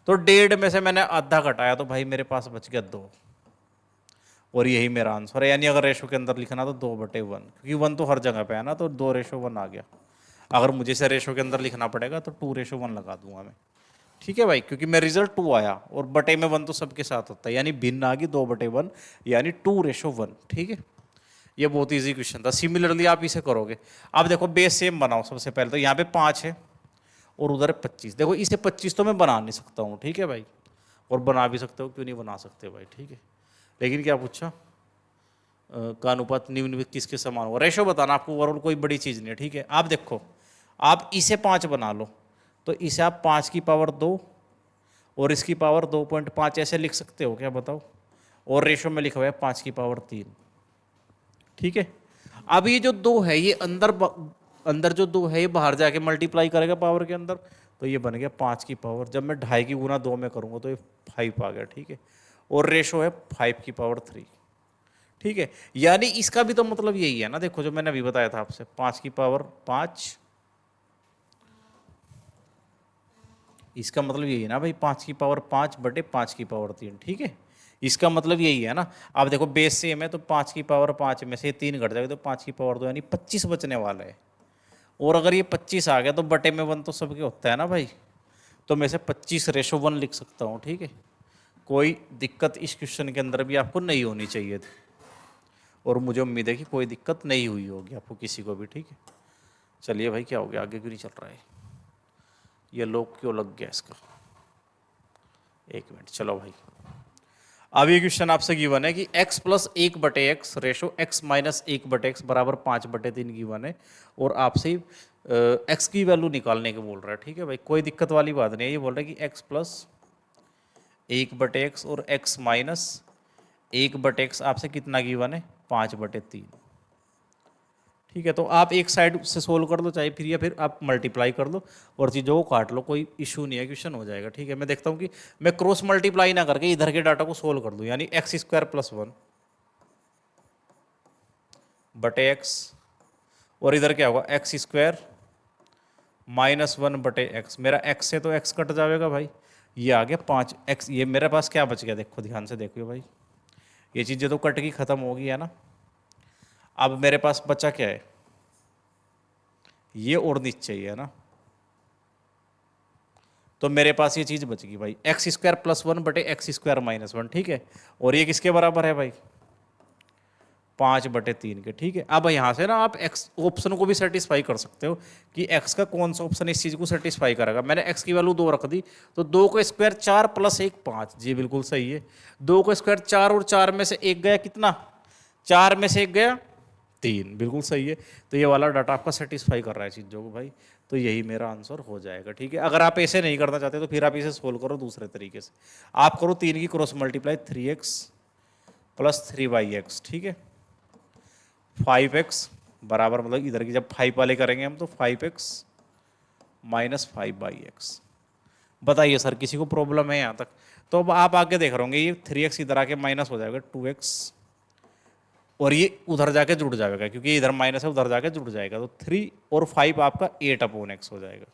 तो 1.5 में से मैंने आधा घटाया तो भाई मेरे पास बच गया 2, और यही मेरा आंसर है। यानी अगर रेशो के अंदर लिखना तो 2/1, क्योंकि 1 तो हर जगह पे है ना, तो 2:1 आ गया। अगर मुझे इसे रेशो के अंदर लिखना पड़ेगा तो 2:1 लगा दूंगा मैं, ठीक है भाई, क्योंकि मेरा रिजल्ट 2 आया और बटे में 1 तो सबके साथ होता है, यानी भिन्न आ गई 2/1 यानी 2:1, ठीक है। ये बहुत इजी क्वेश्चन था। सिमिलरली आप इसे करोगे। अब देखो बेस सेम बनाओ, सबसे पहले तो यहाँ पे 5 है और उधर 25। देखो इसे 25 तो मैं बना नहीं सकता हूँ, ठीक है भाई, और बना भी सकते हो, क्यों नहीं बना सकते भाई, ठीक है। लेकिन क्या पूछा, का अनुपात निम्न किसके समान होगा, रेशो बताना आपको, ओवरऑल कोई बड़ी चीज़ नहीं है, ठीक है। आप देखो आप इसे 5 बना लो तो इसे आप 5 की पावर 2 और इसकी पावर 2.5 ऐसे लिख सकते हो क्या, बताओ। और रेशो में लिखा हुआ है 5 की पावर 3, ठीक है। अब ये जो 2 है ये अंदर जो 2 है ये बाहर जाके मल्टीप्लाई करेगा पावर के अंदर, तो ये बन गया 5 की पावर, जब मैं 2.5 की गुना 2 में करूँगा तो ये 5 आ गया, ठीक है। और रेशो है 5 की पावर 3, ठीक है। यानी इसका भी तो मतलब यही है ना, देखो जो मैंने अभी बताया था आपसे, 5 की पावर 5, इसका मतलब यही है ना भाई 5 की पावर 5 बटे 5 की पावर 3, ठीक है। इसका मतलब यही है ना। आप देखो बेस सेम है तो 5 की पावर 5 में से 3 घट जाएगा तो 5 की पावर 2 यानी 25 बचने वाला है। और अगर ये 25 आ गया तो बटे में 1 तो सबके होता है ना भाई, तो मैं से 25:1 लिख सकता हूँ, ठीक है। कोई दिक्कत इस क्वेश्चन के अंदर भी आपको नहीं होनी चाहिए थी, और मुझे उम्मीद है कि कोई दिक्कत नहीं हुई होगी आपको किसी को भी, ठीक है। चलिए भाई क्या हो गया, आगे क्यों नहीं चल रहा है, ये लॉक क्यों लग गया इसका, 1 मिनट। चलो भाई अब ये क्वेश्चन आपसे गिवन है कि x plus 1/x ratio x minus 1/x बराबर 5/3 गिवन है, और आपसे x की वैल्यू निकालने के बोल रहा है, ठीक है भाई। कोई दिक्कत वाली बात नहीं है, ये बोल रहा है कि x प्लस 1/x और x माइनस 1/x आपसे कितना गिवन है 5/3, ठीक है। तो आप एक साइड से सोल्व कर लो चाहे फिर, या फिर आप मल्टीप्लाई कर लो और चीज़ों को काट लो, कोई इशू नहीं है, क्वेश्चन हो जाएगा, ठीक है। मैं देखता हूँ कि मैं क्रॉस मल्टीप्लाई ना करके इधर के डाटा को सोल्व कर दूँ, यानी x² + 1 बटे x, और इधर क्या होगा x² - 1 बटे x। मेरा x से तो x कट जाएगा भाई, ये आ गया 5x। ये मेरे पास क्या बच गया, देखो ध्यान से देखियो भाई, ये चीज़ें तो कट की ख़त्म होगी है ना। अब मेरे पास बचा क्या है, ये और नीचे ही है ना, तो मेरे पास ये चीज़ बच गई भाई x² + 1 बटे x² - 1, ठीक है। और ये किसके बराबर है भाई 5/3 के, ठीक है। अब यहाँ से ना आप x ऑप्शन को भी सेटिस्फाई कर सकते हो कि x का कौन सा ऑप्शन इस चीज़ को सेटिस्फाई करेगा। मैंने x की वैल्यू 2 रख दी, तो 2 का स्क्वायर 4 + 1 5, जी बिल्कुल सही है। 2 का स्क्वायर 4 और 4 में से 1 गया कितना, 4 में से 1 गया 3, बिल्कुल सही है। तो ये वाला डाटा आपका सेटिस्फाई कर रहा है चीज़ों को भाई, तो यही मेरा आंसर हो जाएगा, ठीक है। अगर आप ऐसे नहीं करना चाहते तो फिर आप इसे सोल्व करो दूसरे तरीके से। आप करो 3 की cross multiply 3x plus 3/x, ठीक है। 5x बराबर, मतलब इधर की जब 5 वाले करेंगे हम तो 5x माइनस 5/x। बताइए सर किसी को प्रॉब्लम है यहाँ तक? तो अब आप आगे देख रहे होंगे ये 3x इधर आके माइनस हो जाएगा 2x, और ये उधर जाके जुड़ जाएगा क्योंकि इधर माइनस है, उधर जाके जुड़ जाएगा, तो 3 और 5 आपका 8/x हो जाएगा,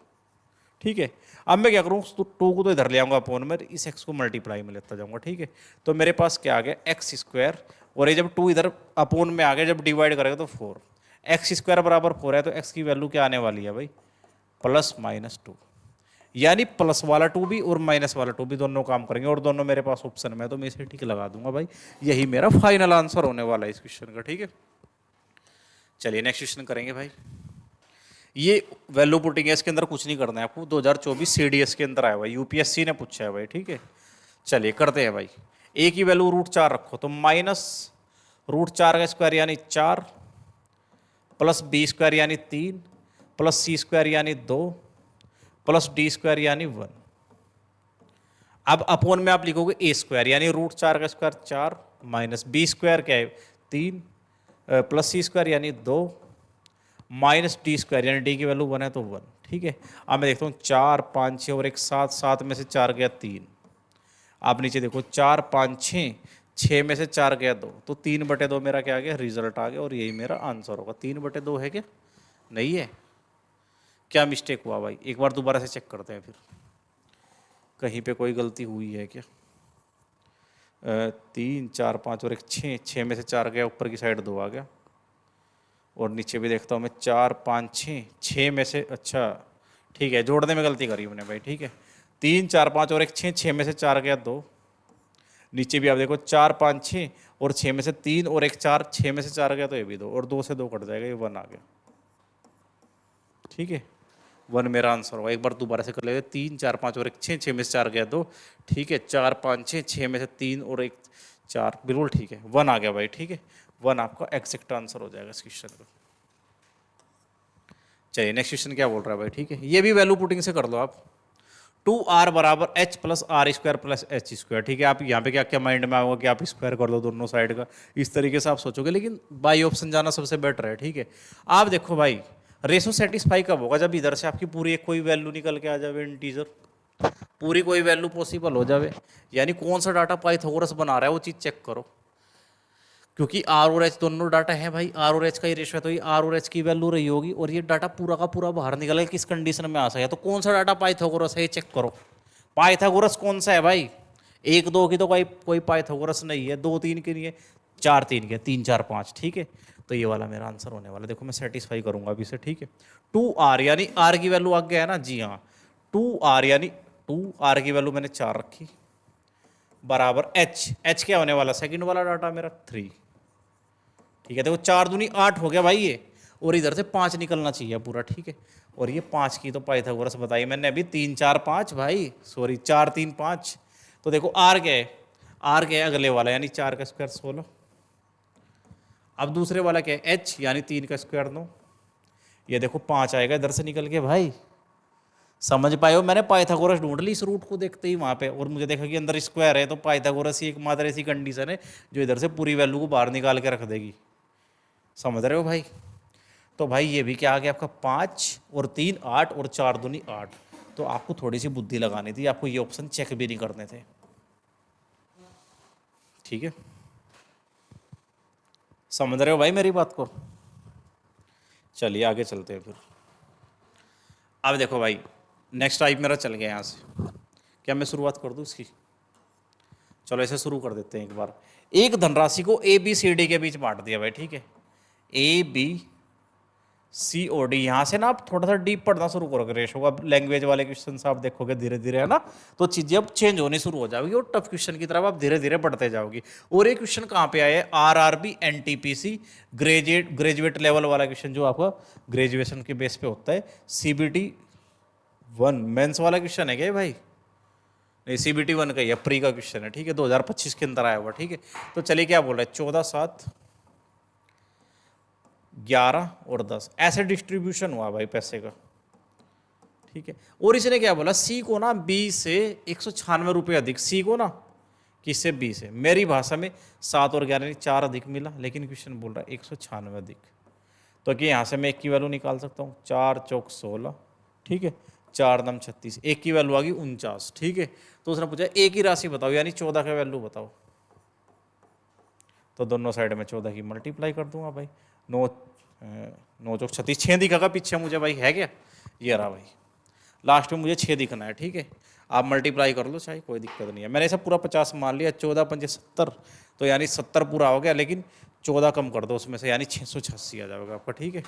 ठीक है। अब मैं क्या करूँ, तो 2 को तो इधर ले आऊँगा अपोन में, इस x को मल्टीप्लाई में लेता जाऊँगा, ठीक है। तो मेरे पास क्या आ गया, x², और ये जब 2 इधर अपोन में आ गया, जब डिवाइड करेगा तो 4, x² बराबर 4 है, तो x की वैल्यू क्या आने वाली है भाई, +-2, यानी प्लस वाला 2 भी और माइनस वाला 2 भी दोनों काम करेंगे, और दोनों मेरे पास ऑप्शन में है, तो मैं इसे ठीक लगा दूंगा भाई। यही मेरा फाइनल आंसर होने वाला है इस क्वेश्चन का, ठीक है। चलिए नेक्स्ट क्वेश्चन करेंगे भाई। ये वैल्यू पुटिंग है, इसके अंदर कुछ नहीं करना है आपको, 2024 CDS के अंदर आया हुआ, यूपीएससी ने पूछा है भाई, ठीक है। चलिए करते हैं भाई। ए की वैल्यू √4 रखो, तो -√4² यानी 4, प्लस b² यानी 3, प्लस c² यानी 2, प्लस d² यानी 1। अब अपोन में आप लिखोगे a² यानी √4² 4, माइनस b² क्या है 3, प्लस c² यानी 2, माइनस d² यानी d की वैल्यू 1 है तो 1, ठीक है। अब मैं देखता हूँ 4 5 6 और एक 7, 7 में से 4 गया 3। आप नीचे देखो 4 5 6, 6 में से 4 गया 2, तो 3/2 मेरा क्या आ गया, रिजल्ट आ गया, और यही मेरा आंसर होगा। 3/2 है क्या, नहीं है? क्या मिस्टेक हुआ भाई, एक बार दोबारा से चेक करते हैं फिर, कहीं पे कोई गलती हुई है क्या। 3 4 5 और एक 6, 6 में से 4 गया, ऊपर की साइड 2 आ गया, और नीचे भी देखता हूँ मैं 4 5 6, 6 में से, अच्छा ठीक है, जोड़ने में गलती करी मैंने भाई, ठीक है। 3 4 5 और एक 6, 6 में से 4 गया 2, नीचे भी आप देखो 4 5 6 और 6 में से 3 और एक 4, 6 में से 4 गया तो ये भी 2, और 2 से 2 कट जाएगा, ये 1 आ गया, ठीक है। 1 मेरा आंसर होगा। एक बार दोबारा से कर लेते, 3 4 5 और एक 6, 6 में से 4 गया 2, ठीक है। 4 5 6, 6 में से 3 और एक 4, बिल्कुल ठीक है, 1 आ गया भाई, ठीक है। 1 आपका एग्जैक्ट आंसर हो जाएगा इस क्वेश्चन का। चलिए नेक्स्ट क्वेश्चन क्या बोल रहा है भाई, ठीक है। ये भी वैल्यू पुटिंग से कर लो आप। 2r बराबर h plus r² plus h², ठीक है। आप यहाँ पे क्या क्या माइंड में आओगे कि आप स्क्वायर कर दो दोनों साइड का, इस तरीके से आप सोचोगे, लेकिन बाई ऑप्शन जाना सबसे बेटर है, ठीक है। आप देखो भाई, रेशो सेटिस्फाई कब होगा, जब इधर से आपकी पूरी एक कोई वैल्यू निकल के आ जाए, इंटीजर पूरी कोई वैल्यू पॉसिबल हो जाए, यानी कौन सा डाटा पाइथागोरस बना रहा है वो चीज़ चेक करो, क्योंकि आर और एच दोनों डाटा है भाई, आर और एच का ही रेशो है, तो ये आर और एच की वैल्यू रही होगी, और ये डाटा पूरा का पूरा बाहर निकल किस कंडीशन में आ सके, तो कौन सा डाटा पाइथागोरस है ये चेक करो। पाइथागोरस कौन सा है भाई, 1 2 की तो कोई पाइथागोरस नहीं है, 2 3 की नहीं है, 4 3 के, 3 4 5, ठीक है। तो ये वाला मेरा आंसर होने वाला, देखो मैं सेटिस्फाई करूंगा अभी से, ठीक है। 2r यानी r की वैल्यू आ गया है ना, जी हाँ, 2r यानी 2r की वैल्यू मैंने 4 रखी, बराबर h क्या होने वाला, सेकंड वाला डाटा मेरा 3, ठीक है। देखो 4 दूनी 8 हो गया भाई ये, और इधर से 5 निकलना चाहिए पूरा, ठीक है। और ये 5 की तो पाइथागोरस बताई मैंने अभी, 3 4 5 भाई, सॉरी 4 3 5। तो देखो आर क्या है, आर क्या है अगले वाला, यानी 4 का स्क्वायर 16। अब दूसरे वाला क्या है, एच यानी 3 का स्क्वायर 9। ये देखो 5 आएगा इधर से निकल के भाई, समझ पाए हो, मैंने पाइथागोरस ढूंढ ली इस रूट को देखते ही वहाँ पे, और मुझे देखा कि अंदर स्क्वायर है, तो पाइथागोरस ही एकमात्र ऐसी कंडीशन है जो इधर से पूरी वैल्यू को बाहर निकाल के रख देगी, समझ रहे हो भाई। तो भाई ये भी क्या आ गया आपका, 5 और 3 8 और 4 दूनी 8। तो आपको थोड़ी सी बुद्धि लगानी थी, आपको ये ऑप्शन चेक भी नहीं करने थे, ठीक है। समझ रहे हो भाई मेरी बात को। चलिए आगे चलते हैं फिर। अब देखो भाई, नेक्स्ट टाइप मेरा चल गया यहाँ से, क्या मैं शुरुआत कर दूँ इसकी, चलो ऐसे शुरू कर देते हैं एक बार। एक धनराशि को ABCD के बीच बांट दिया भाई, ठीक है, ABCOD। यहाँ से ना आप थोड़ा सा डीप पढ़ना शुरू करोगे, रेशो का लैंग्वेज वाले क्वेश्चन आप देखोगे धीरे धीरे, है ना, तो चीज़ें अब चेंज होनी शुरू हो जाएगी, और टफ क्वेश्चन की तरफ आप धीरे धीरे बढ़ते जाओगे। और एक क्वेश्चन कहाँ पे आया है, RRB NTPC ग्रेजुएट लेवल वाला क्वेश्चन, जो आपका ग्रेजुएशन के बेस पे होता है। CBT 1 मेंस वाला क्वेश्चन है क्या भाई, नहीं CBT 1 का ही है, प्री का क्वेश्चन है, ठीक है, 2025 के अंदर आया हुआ, ठीक है। तो चलिए क्या बोल रहा है, 14 7 11 और 10 ऐसे डिस्ट्रीब्यूशन हुआ भाई पैसे का, ठीक है। और इसने क्या बोला, सी को ना 20 से 196 रुपये अधिक, सी को ना किससे 20 है। मेरी भाषा में 7 और 11 4 अधिक मिला, लेकिन क्वेश्चन बोल रहा है 196 अधिक। तो कि यहाँ से मैं एक की वैल्यू निकाल सकता हूँ, 4 चौक 16, ठीक है, 4 दम 36, एक की वैल्यू आ गई 49, ठीक है। तो उसने पूछा एक ही राशि बताओ, यानी 14 का वैल्यू बताओ। तो दोनों साइड में 14 की मल्टीप्लाई कर दूंगा भाई, 9 चौक 36, 6 दिखेगा पीछे मुझे भाई, है क्या, ये रहा भाई, लास्ट में मुझे 6 दिखना है, ठीक है। आप मल्टीप्लाई कर लो चाहे, कोई दिक्कत नहीं है। मैंने सब पूरा 50 मान लिया, 14 पंजे 70, तो यानी 70 पूरा हो गया, लेकिन 14 कम कर दो उसमें से, यानी 686 आ जाएगा आपका, ठीक है।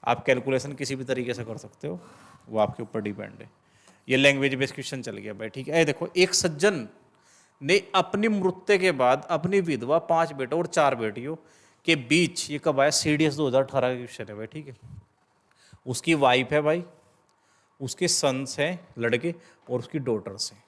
आप कैलकुलेशन किसी भी तरीके से कर सकते हो, वो आपके ऊपर डिपेंड है। ये लैंग्वेज बेस्ड क्वेश्चन चल गया भाई, ठीक है। देखो, एक सज्जन ने अपनी मृत्यु के बाद अपनी विधवा 5 बेटों और 4 बेटियों के बीच, ये कब आया, CDS 2018 का क्वेश्चन है भाई, ठीक है। उसकी वाइफ है भाई, उसके सन्स हैं लड़के, और उसकी डॉटर्स हैं,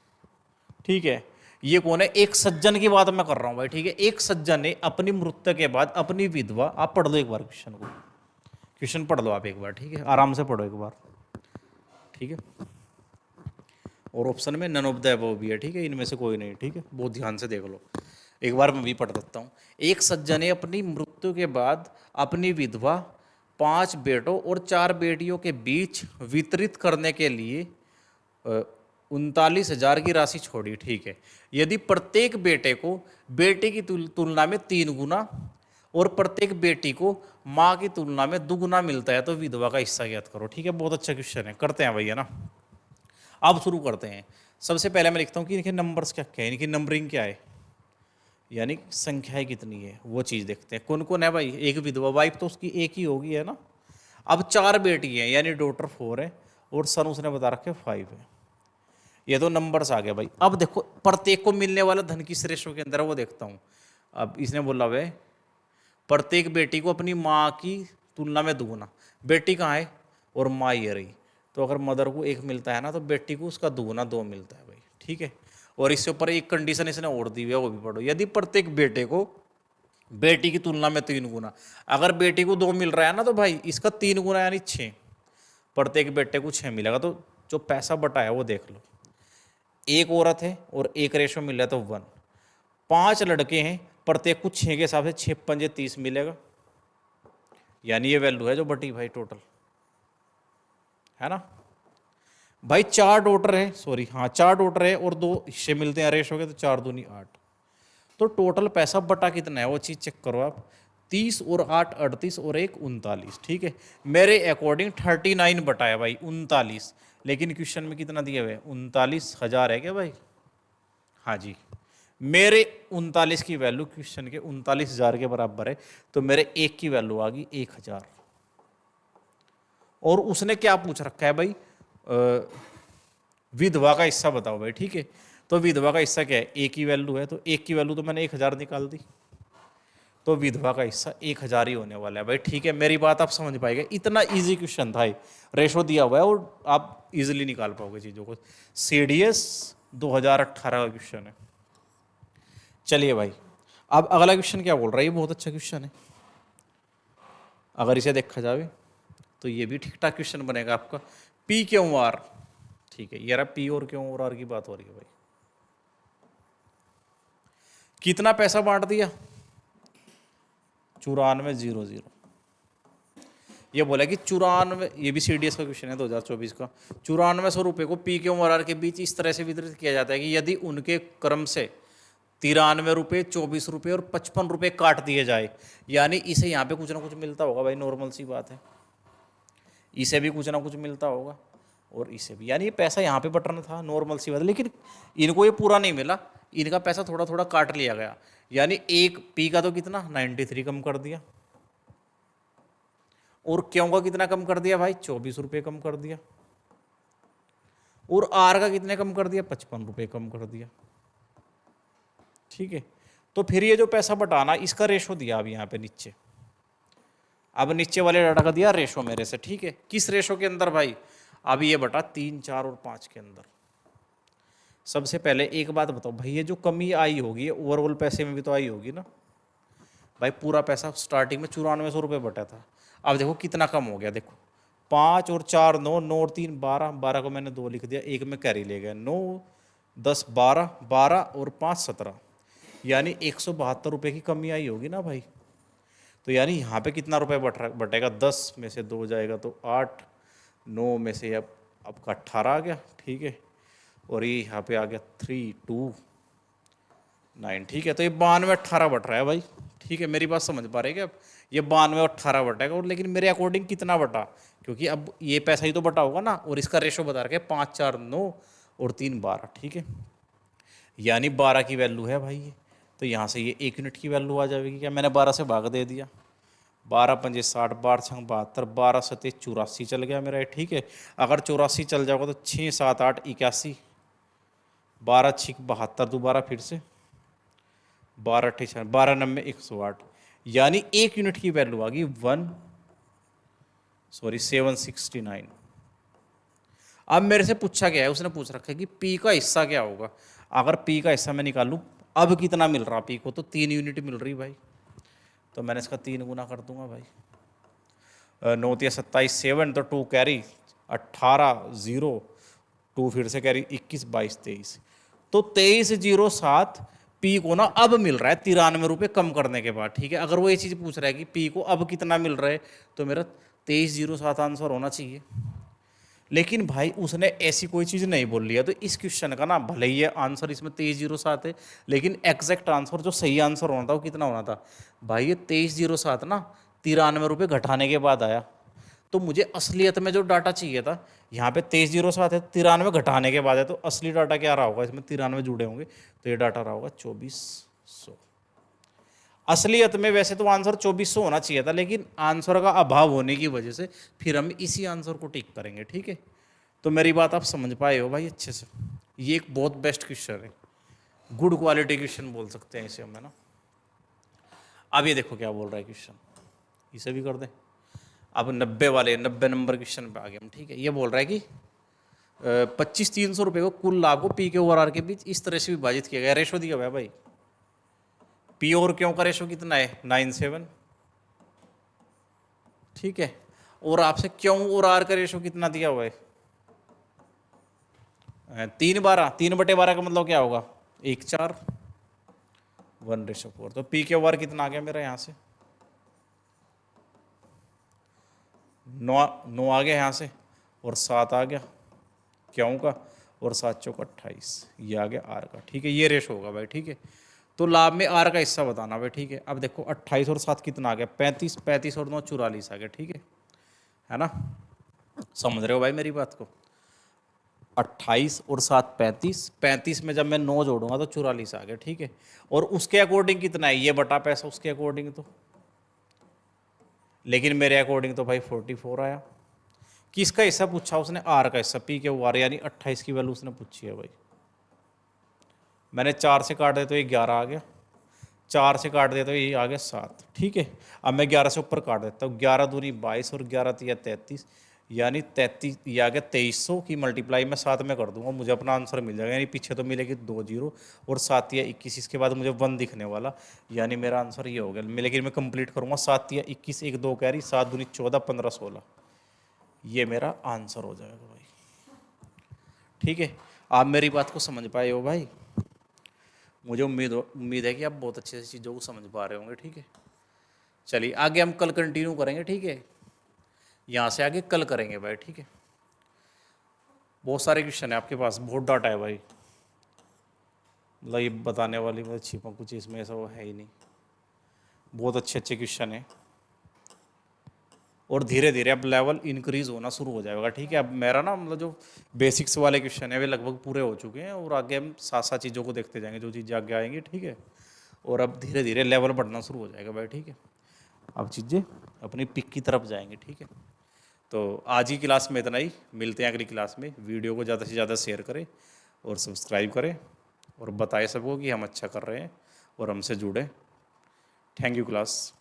ठीक है। ये कौन है, एक सज्जन की बात मैं कर रहा हूं भाई, ठीक है। एक सज्जन ने अपनी मृत्यु के बाद अपनी विधवा, आप पढ़ लो एक बार क्वेश्चन को, क्वेश्चन पढ़ लो आप एक बार, ठीक है, आराम से पढ़ो एक बार, ठीक है। और ऑप्शन में नन ऑफ द अबव भी है, ठीक है, इनमें से कोई नहीं, ठीक है, बहुत ध्यान से देख लो। एक बार मैं भी पढ़ देता हूँ। एक सज्जन ने अपनी मृत्यु के बाद अपनी विधवा 5 बेटों और 4 बेटियों के बीच वितरित करने के लिए 39,000 की राशि छोड़ी, ठीक है। यदि प्रत्येक बेटे को बेटी की तुलना में 3 गुना और प्रत्येक बेटी को माँ की तुलना में 2 गुना मिलता है, तो विधवा का हिस्सा ज्ञात करो, ठीक है। बहुत अच्छा क्वेश्चन है, करते हैं भैया ना। अब शुरू करते हैं। सबसे पहले मैं लिखता हूँ कि इनके नंबर्स क्या क्या है, इनकी नंबरिंग क्या है, यानी संख्याएं कितनी है, वो चीज़ देखते हैं। कौन कौन है भाई, एक विधवा, वाइफ तो उसकी एक ही होगी, है ना। अब 4 बेटी हैं, यानी डॉटर 4 है, और सन उसने बता रखे 5 है। ये तो नंबर्स आ गया भाई। अब देखो, प्रत्येक को मिलने वाला धन किस रेशो के अंदर है, वो देखता हूँ। अब इसने बोला वे प्रत्येक बेटी को अपनी माँ की तुलना में 2 गुना, बेटी कहाँ है और माँ ये रही, तो अगर मदर को 1 मिलता है ना, तो बेटी को उसका 2 गुना 2 मिलता है भाई, ठीक है। और इससे ऊपर एक कंडीशन इसने और दी हुई है, वो भी पढ़ो। यदि प्रत्येक बेटे को बेटी की तुलना में 3 गुना, अगर बेटी को 2 मिल रहा है ना, तो भाई इसका 3 गुना यानी 6, प्रत्येक बेटे को 6 मिलेगा। तो जो पैसा बटा है वो देख लो, एक औरत है और एक रेशो मिल रहा है, तो 1। 5 लड़के हैं, प्रत्येक को 6 के हिसाब से 6 पंजे 30 मिलेगा, यानी ये वैल्यू है जो बटी भाई टोटल, है ना भाई। 4 डॉटर है, सॉरी हाँ 4 डॉटर है और 2 हिस्से मिलते हैं, रेशो के, तो 4 दूनी 8। तो टोटल पैसा बटा कितना है वो चीज़ चेक करो आप। 30 और 8 38 और 1 39, ठीक है। मेरे अकॉर्डिंग 39 बटा है भाई 39, लेकिन क्वेश्चन में कितना दिया हुआ है, 39,000 है क्या भाई, हाँ जी। मेरे 39 की वैल्यू क्वेश्चन के 39,000 के बराबर है, तो मेरे एक की वैल्यू आ गई 1,000। और उसने क्या पूछ रखा है भाई, विधवा का हिस्सा बताओ भाई, ठीक है। तो विधवा का हिस्सा क्या है, एक की वैल्यू है, तो एक की वैल्यू तो मैंने 1,000 निकाल दी, तो विधवा का हिस्सा 1,000 ही होने वाला है भाई, ठीक है। मेरी बात आप समझ पाएंगे, इतना इजी क्वेश्चन था, रेशो दिया हुआ है और आप इजीली निकाल पाओगे चीज़ों को। CDS 2018 का क्वेश्चन है। चलिए भाई, अब अगला क्वेश्चन क्या बोल रहा है, ये बहुत अच्छा क्वेश्चन है। अगर इसे देखा जाए तो ये भी ठीक ठाक क्वेश्चन बनेगा आपका। P क्यों R, ठीक है, यार P और क्यों और R की बात हो रही है भाई। कितना पैसा बांट दिया, 94,000। ये बोला कि 94, ये भी CDS का क्वेश्चन है 2024 का। 9400 रुपये को P क्यों और R के बीच इस तरह से वितरित किया जाता है कि यदि उनके क्रम से 93 रुपये, 24 रुपये और 55 रुपये काट दिए जाए, यानी इसे यहाँ पे कुछ ना कुछ मिलता होगा भाई, नॉर्मल सी बात है। इसे भी कुछ ना कुछ मिलता होगा और इसे भी, यानी ये पैसा यहाँ पे बटना था, नॉर्मल सी बात है। लेकिन इनको ये पूरा नहीं मिला, इनका पैसा थोड़ा थोड़ा काट लिया गया, यानी एक P का तो कितना 93 कम कर दिया, और क्यों का कितना कम कर दिया भाई, 24 रुपये कम कर दिया, और R का कितने कम कर दिया, 55 रुपये कम कर दिया, ठीक है। तो फिर ये जो पैसा बटाना, इसका रेशो दिया अब यहाँ पे नीचे, अब नीचे वाले डाटा का दिया रेशो मेरे से, ठीक है। किस रेशो के अंदर भाई, अब ये बटा 3 4 और 5 के अंदर। सबसे पहले एक बात बताओ भाई, ये जो कमी आई होगी ओवरऑल पैसे में भी तो आई होगी ना भाई। पूरा पैसा स्टार्टिंग में 9400 रुपये बटा था, अब देखो कितना कम हो गया, देखो 5 और 4 9, 9 और 3 12, 12 को मैंने 2 लिख दिया, एक में कैरी ले गया 9, 10 12, 12 और 5 17, यानी 172 रुपये की कमी आई होगी ना भाई। तो यानी यहाँ पे कितना रुपए बटेगा, 10 में से 2 जाएगा तो 8, 9 में से अब आपका 18 आ गया, ठीक है। और ये यहाँ पे आ गया 3 2 9, ठीक है। तो ये 92 18 बट रहा है भाई, ठीक है। मेरी बात समझ पा रहे हैं क्या? ये 92 18 बटेगा, और लेकिन मेरे अकॉर्डिंग कितना बटा, क्योंकि अब ये पैसा ही तो बटा होगा ना, और इसका रेशो बता रखे 5 4 9 और 3 12, ठीक है। यानी 12 की वैल्यू है भाई ये। तो यहाँ से ये 1 यूनिट की वैल्यू आ जाएगी क्या? मैंने 12 से भाग दे दिया, 12 पंजे 60, 12 छंग 72, 12 सते 84 चल गया मेरा, ठीक है। अगर 84 चल जाएगा तो 6 7 8 81, 12 6 72, दोबारा फिर से 12 अट्ठे 12 90 108, यानी 1 यूनिट की वैल्यू आ गई 769। अब मेरे से पूछा गया है, उसने पूछ रखा है कि पी का हिस्सा क्या होगा। अगर पी का हिस्सा मैं निकालूं, अब कितना मिल रहा पी को, तो 3 यूनिट मिल रही भाई। तो मैंने इसका 3 गुना कर दूंगा भाई। 9 या 27 7, तो 2 कैरी 18 0, 2 फिर से कैरी 21 22 23, तो 2307 पी को ना अब मिल रहा है 93 रुपये कम करने के बाद, ठीक है। अगर वो ये चीज़ पूछ रहा है कि पी को अब कितना मिल रहा है, तो मेरा 2307 आंसर होना चाहिए। लेकिन भाई उसने ऐसी कोई चीज़ नहीं बोल लिया, तो इस क्वेश्चन का ना भले ही ये आंसर इसमें 2307 है, लेकिन एग्जैक्ट आंसर जो सही आंसर होना था वो कितना होना था भाई, ये 2307 ना 93 रुपये घटाने के बाद आया। तो मुझे असलियत में जो डाटा चाहिए था, यहाँ पे 2307 है, 93 घटाने के बाद है, तो असली डाटा क्या रहा होगा, इसमें 93 जुड़े होंगे, तो ये डाटा रहा होगा 2400। असलियत में वैसे तो आंसर 2400 होना चाहिए था, लेकिन आंसर का अभाव होने की वजह से फिर हम इसी आंसर को टिक करेंगे, ठीक है। तो मेरी बात आप समझ पाए हो भाई अच्छे से। ये एक बहुत बेस्ट क्वेश्चन है, गुड क्वालिटी क्वेश्चन बोल सकते हैं इसे हम, है ना। अब ये देखो क्या बोल रहा है क्वेश्चन, इसे भी कर दें। अब 90 नंबर क्वेश्चन पे आ गए हम, ठीक है। ये बोल रहा है कि 25 300 रुपये को कुल लाभ को पी के और आर के बीच इस तरह से विभाजित किया गया, रेशो दिया हुआ है भाई। पी और क्यों का रेशो कितना है 9:7, ठीक है। और आपसे क्यों और आर का रेशो कितना दिया हुआ है 3/12, 3/12 का मतलब क्या होगा 1/4, 1:4। तो पी के आर कितना आ गया मेरा यहाँ से 9 आ गया यहाँ से, और 7 आ गया क्यों का, और 7 चौक 28, ये आ गया आर का, ठीक है। ये रेशो होगा भाई, ठीक है। तो लाभ में आर का हिस्सा बताना भाई, ठीक है। अब देखो 28 और 7 कितना आ गया 35, 35 और 9 44 आ गया, ठीक है ना। समझ रहे हो भाई मेरी बात को। 28 और 7 35, 35 में जब मैं 9 जोड़ूंगा तो 44 आ गया, ठीक है। और उसके अकॉर्डिंग कितना है, ये बटा पैसा उसके अकॉर्डिंग, तो लेकिन मेरे अकॉर्डिंग तो भाई 44 आया। किसका हिस्सा पूछा उसने, आर का हिस्सा, पी के आर, यानी 28 की वैल्यू उसने पूछी है भाई। मैंने 4 से काट दिया तो ये 11 आ गया, 4 से काट दिया तो ये आ गया 7, ठीक है। अब मैं 11 से ऊपर काट देता हूँ, 11 दूनी 22 और 11 तिया 33, यानी 33, ये आ गया 2300 की मल्टीप्लाई मैं 7 में कर दूंगा, मुझे अपना आंसर मिल जाएगा। यानी पीछे तो मिलेगी 2 0 और 7 या 21, इसके बाद मुझे 1 दिखने वाला, यानी मेरा आंसर ये हो गया। लेकिन मैं कंप्लीट करूँगा 7 या 21, 1 2 कैरी, 7 दूनी 14 15 16, ये मेरा आंसर हो जाएगा भाई, ठीक है। आप मेरी बात को समझ पाए हो भाई। मुझे उम्मीद है कि आप बहुत अच्छे से चीज़ों को समझ पा रहे होंगे, ठीक है। चलिए आगे हम कल कंटिन्यू करेंगे, ठीक है। यहाँ से आगे कल करेंगे भाई, ठीक है। बहुत सारे क्वेश्चन है आपके पास, बहुत डाटा है भाई, मतलब ये बताने वाली मतलब छिपा कुछ इसमें ऐसा वो है ही नहीं। बहुत अच्छे अच्छे क्वेश्चन है, और धीरे धीरे अब लेवल इंक्रीज होना शुरू हो जाएगा, ठीक है। अब मेरा ना मतलब जो बेसिक्स वाले क्वेश्चन है वे लगभग पूरे हो चुके हैं, और आगे हम साथ साथ चीज़ों को देखते जाएंगे, जो चीज़ें आगे आएंगी, ठीक है। और अब धीरे धीरे लेवल बढ़ना शुरू हो जाएगा भाई, ठीक है। अब चीज़ें अपनी पिक की तरफ जाएंगी, ठीक है। तो आज की क्लास में इतना ही, मिलते हैं अगली क्लास में। वीडियो को ज़्यादा से ज़्यादा शेयर करें और सब्सक्राइब करें, और बताएं सबको कि हम अच्छा कर रहे हैं और हमसे जुड़े। Thank you class.